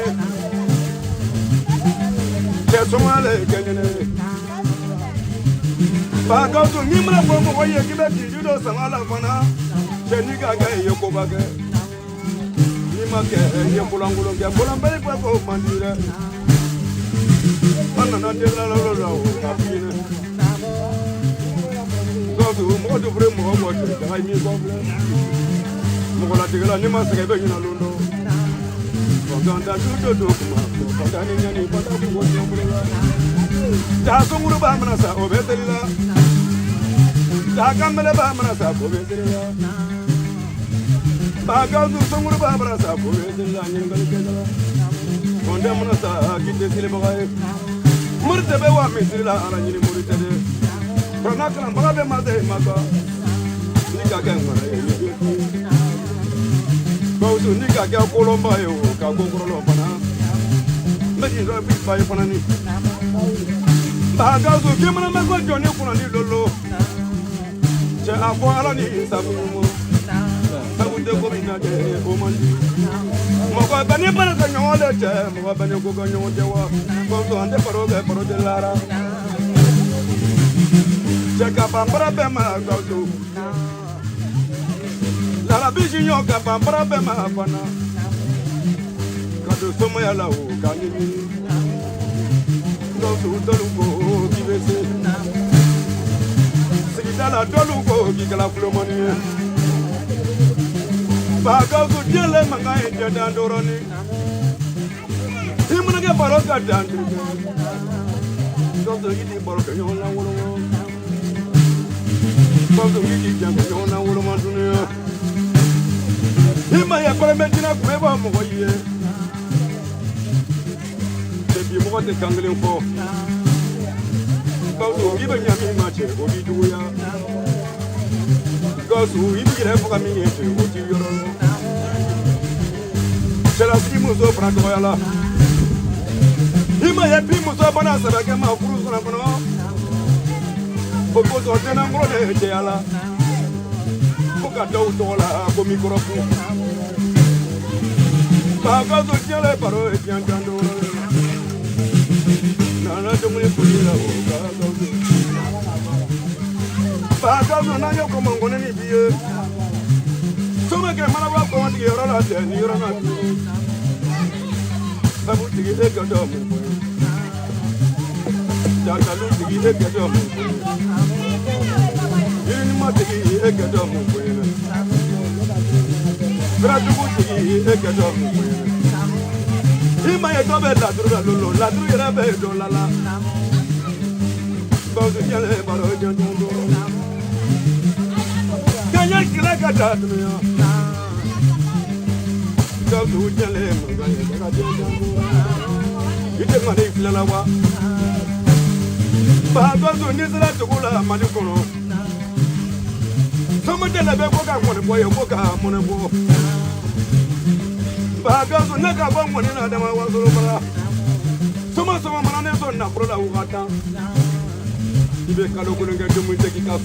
There's someone like it. Bagazu Nimra from where you give it, you know, some other fana. Chenica, Yokobaga. Nimaka, Yapulango, Yapulan, for Mandira. Go to more to bring more water. I mean, Mogola, you must have been alone. From that to do, from Danny, but I was Jason Bamanasa, Obetella. Jakamela Bamanasa, Obetella. Bagazu, some Bamanasa, Obetella. Mondamanasa, get the silver. Murtabewa, Missilla, and you Murtade. Pronaka, Mother, Mother, Nika go to Nika Colombayo, Cacolopana. Making a big by Panani. Bagazu, Kimana Mago, Johnny Punani, Chapualani, Sabu. I would go in a day, woman. Mokabani Panaka, Mokabani Gogo, go to Andeparoga, Porodelara. Check up Ambra Bema, go to La Bici Yoga, Ambra Bema, Pana. Go to Somayala, can you go to Dolugo, give it? Sigitala Dolugo, Gigala Flomani. Bagazu jele mangai jadan doroni. Himna ke baroka dan. Gozo ini baroka yona wolo. Gozo ini jang yona wolo mandunya. Himma ya kole medina kweba moye. Debi mo te kangle fo. Gozo ibe nyami mache obi duya. Gozo ibe refo kamiyete oti yoro. C'est la primoso Francoyala. Il m'a appris Moussa Banas avec ma frousse en apprenant. Pourquoi tu es un gros de Diala? Pourquoi tu es là comme microphone? Pas que tu les paroles et bien d'ando. Nana de mon épouse là. Pas que tu n'as comme on connaît les vieux. Some que Malava comment dire la terre, ni rana. Ça vous dit que c'est d'homme. Jacalou dit que c'est d'homme. Il m'a dit que c'est d'homme. Gradou dit que c'est d'homme. Il m'a dit que la drogue est belle dans la la. Quand il y a les paroles Kanya kila kata dunia. Kau tu jalan mengajar itu mana iflalawa. Bahagia tu ni sila tu gula maju kono. de la boca one boy, boca, monabo. Bagas, Naga, one in Adama was over. So much of a man is on Naprola Wata. If you can't get to me, take it out.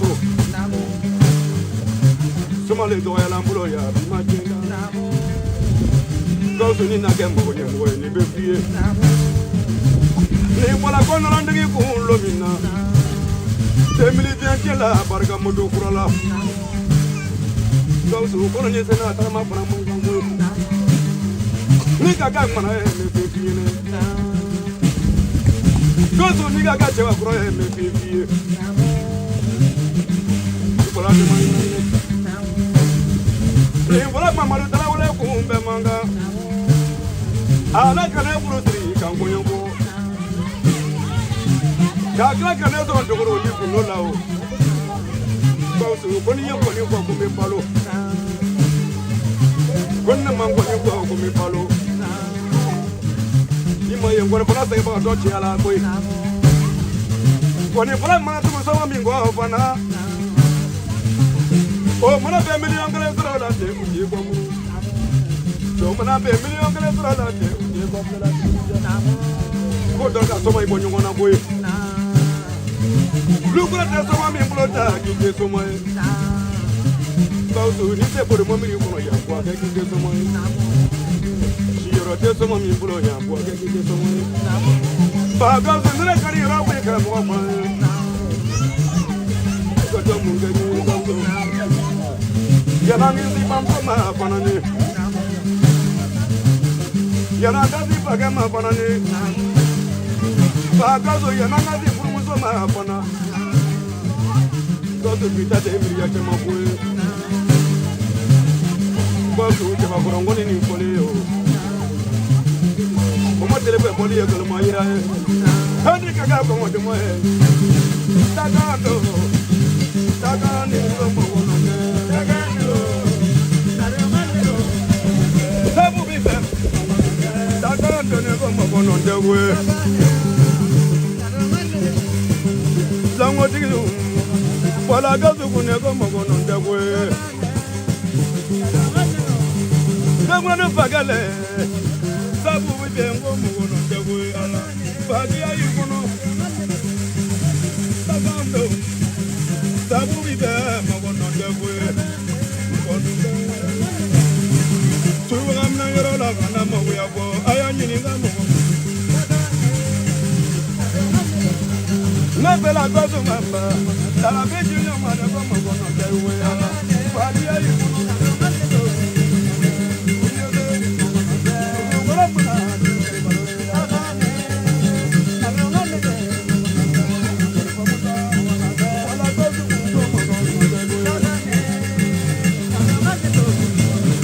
Somali doya lambuloya, imagine. Goes in again, boy, and boy, and be Nipola Conrandi Lumina. The military killer, Bargamodo Kurala. Those who call it an Atama from Nika Gamma, those who Nika Gacha, maybe. People are the money. Mamma, Manga. I like an apple tree, can go. Kakla can never want to go to Lola. Go to Bonia for you for me, follow. When the man for you for me, follow. You may have got a say about Dodgella. When you put a man to some go off on her. Oh, when I pay million dollars, you go. So when I pay million dollars, you go. Go to so many when you want to go. Look at the Somali blood, you get so much. So you need to put a moment you want to get so much. She wrote a Somali blood, you get so much. But girls in the career, I wake up one man. Yalang is the Pampa Panani. Yanagazi Pagama Panani. Pagazo Yanagazi Pumusoma Pana. Go to Vita every Yatamapu. Go to Javangoni in Polio. Como telefonia con Maya. Henry Kagako on the way. Tagato. Tagani Romo. On the way. Someone while I got to never on the way. Someone of Bagale, some will be on the way. But are you going to? Some will be there on the way. To I'm not your love, and I'm away. I am in Never la cosa mamma, la vedi una mano come non devo vedere. Quali hai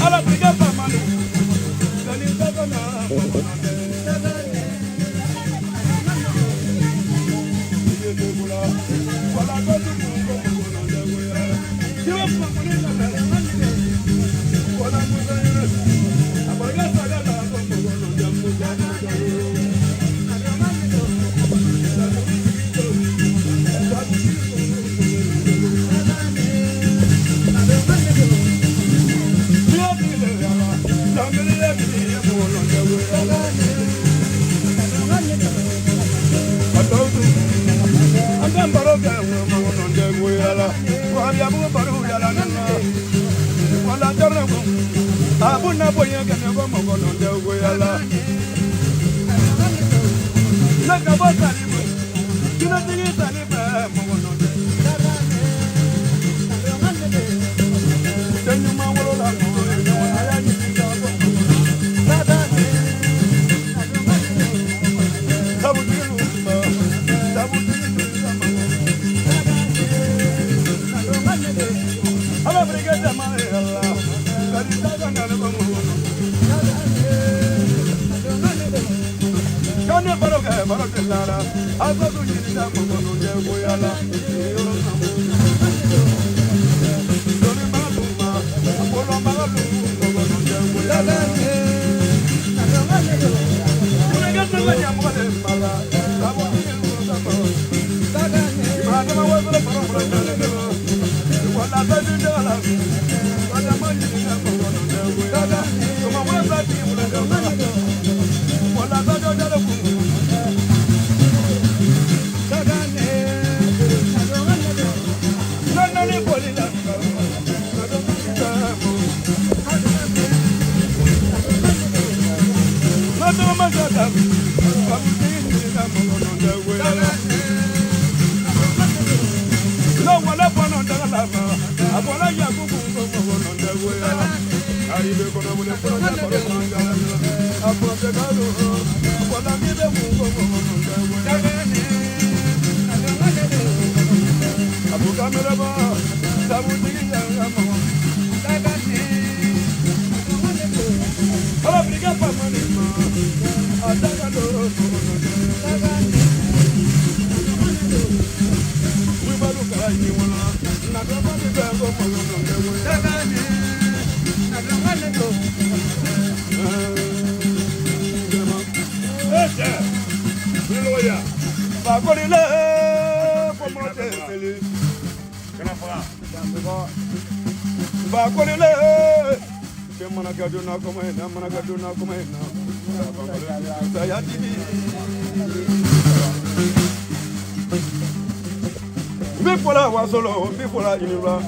alla brigata mano. Abuna boya kana go mo no de go yala na ka bo tali mo kina tini tali ba mo no de tenu ma wolo la mo aya ni ta bo tabu tinu ala brigada ma yalla Kane baroka barokelala azodu yinda mono de boyala Dole maluma apolo malalu mono de boyala Unega tala yamale mala sabo yinu sabo Imana wazala baroka wala tadi dala Bipolar was solo, bipolar in Iran.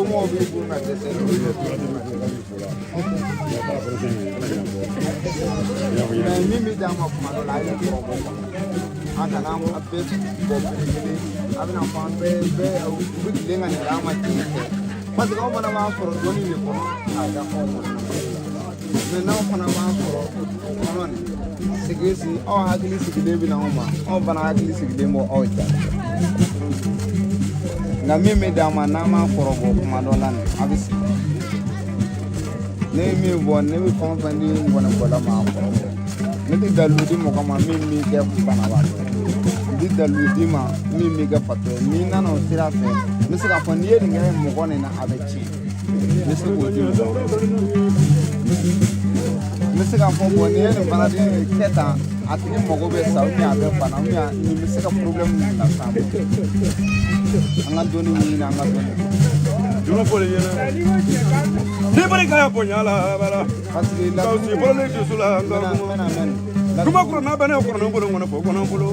mo bi bu na de se mi mi da ma kuma la yi ko ata na mo abe ko ni abina fa be bu lenga ni la ma ti parce que on va avoir pour donner le bon à la forme maintenant on va avoir pour c'est que si on a glissé c'est que bien on va glisser que mo au ta na mimi dama na ma forobo kuma dolan abisi ne mi bon ne mi fon fandi ngona bola ma forobo ne di daludi mo kama mimi ke bana ba di daludi ma mimi ke pato ni na no sira fe mi se ka fon ye ni ngere mo kone na abechi ne se ko di mi se ka fon bon ye ni bana di keta atini mo go be sa mi abe bana mi mi se ka problem na sa anga doni ni na anga doni Duro pole yena ni bari kaya ponyala bala parce la si pole ni sula anga kuma ko na bana ko no bolo ngona ko no bolo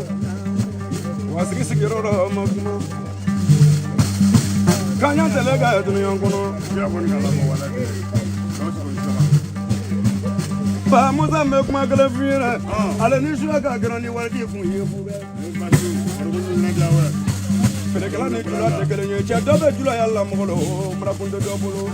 wasigi sigiro ro ma kuma kanya telega duni ngono ya ko ni kala mo wala ba mo za me kuma kala fiera ala ni sula ka grani wala di fun yefu be ba tu ko ni na dawa Pelekala ni jula tekele nye cha dobe jula ya la molo mara kundo dobolo.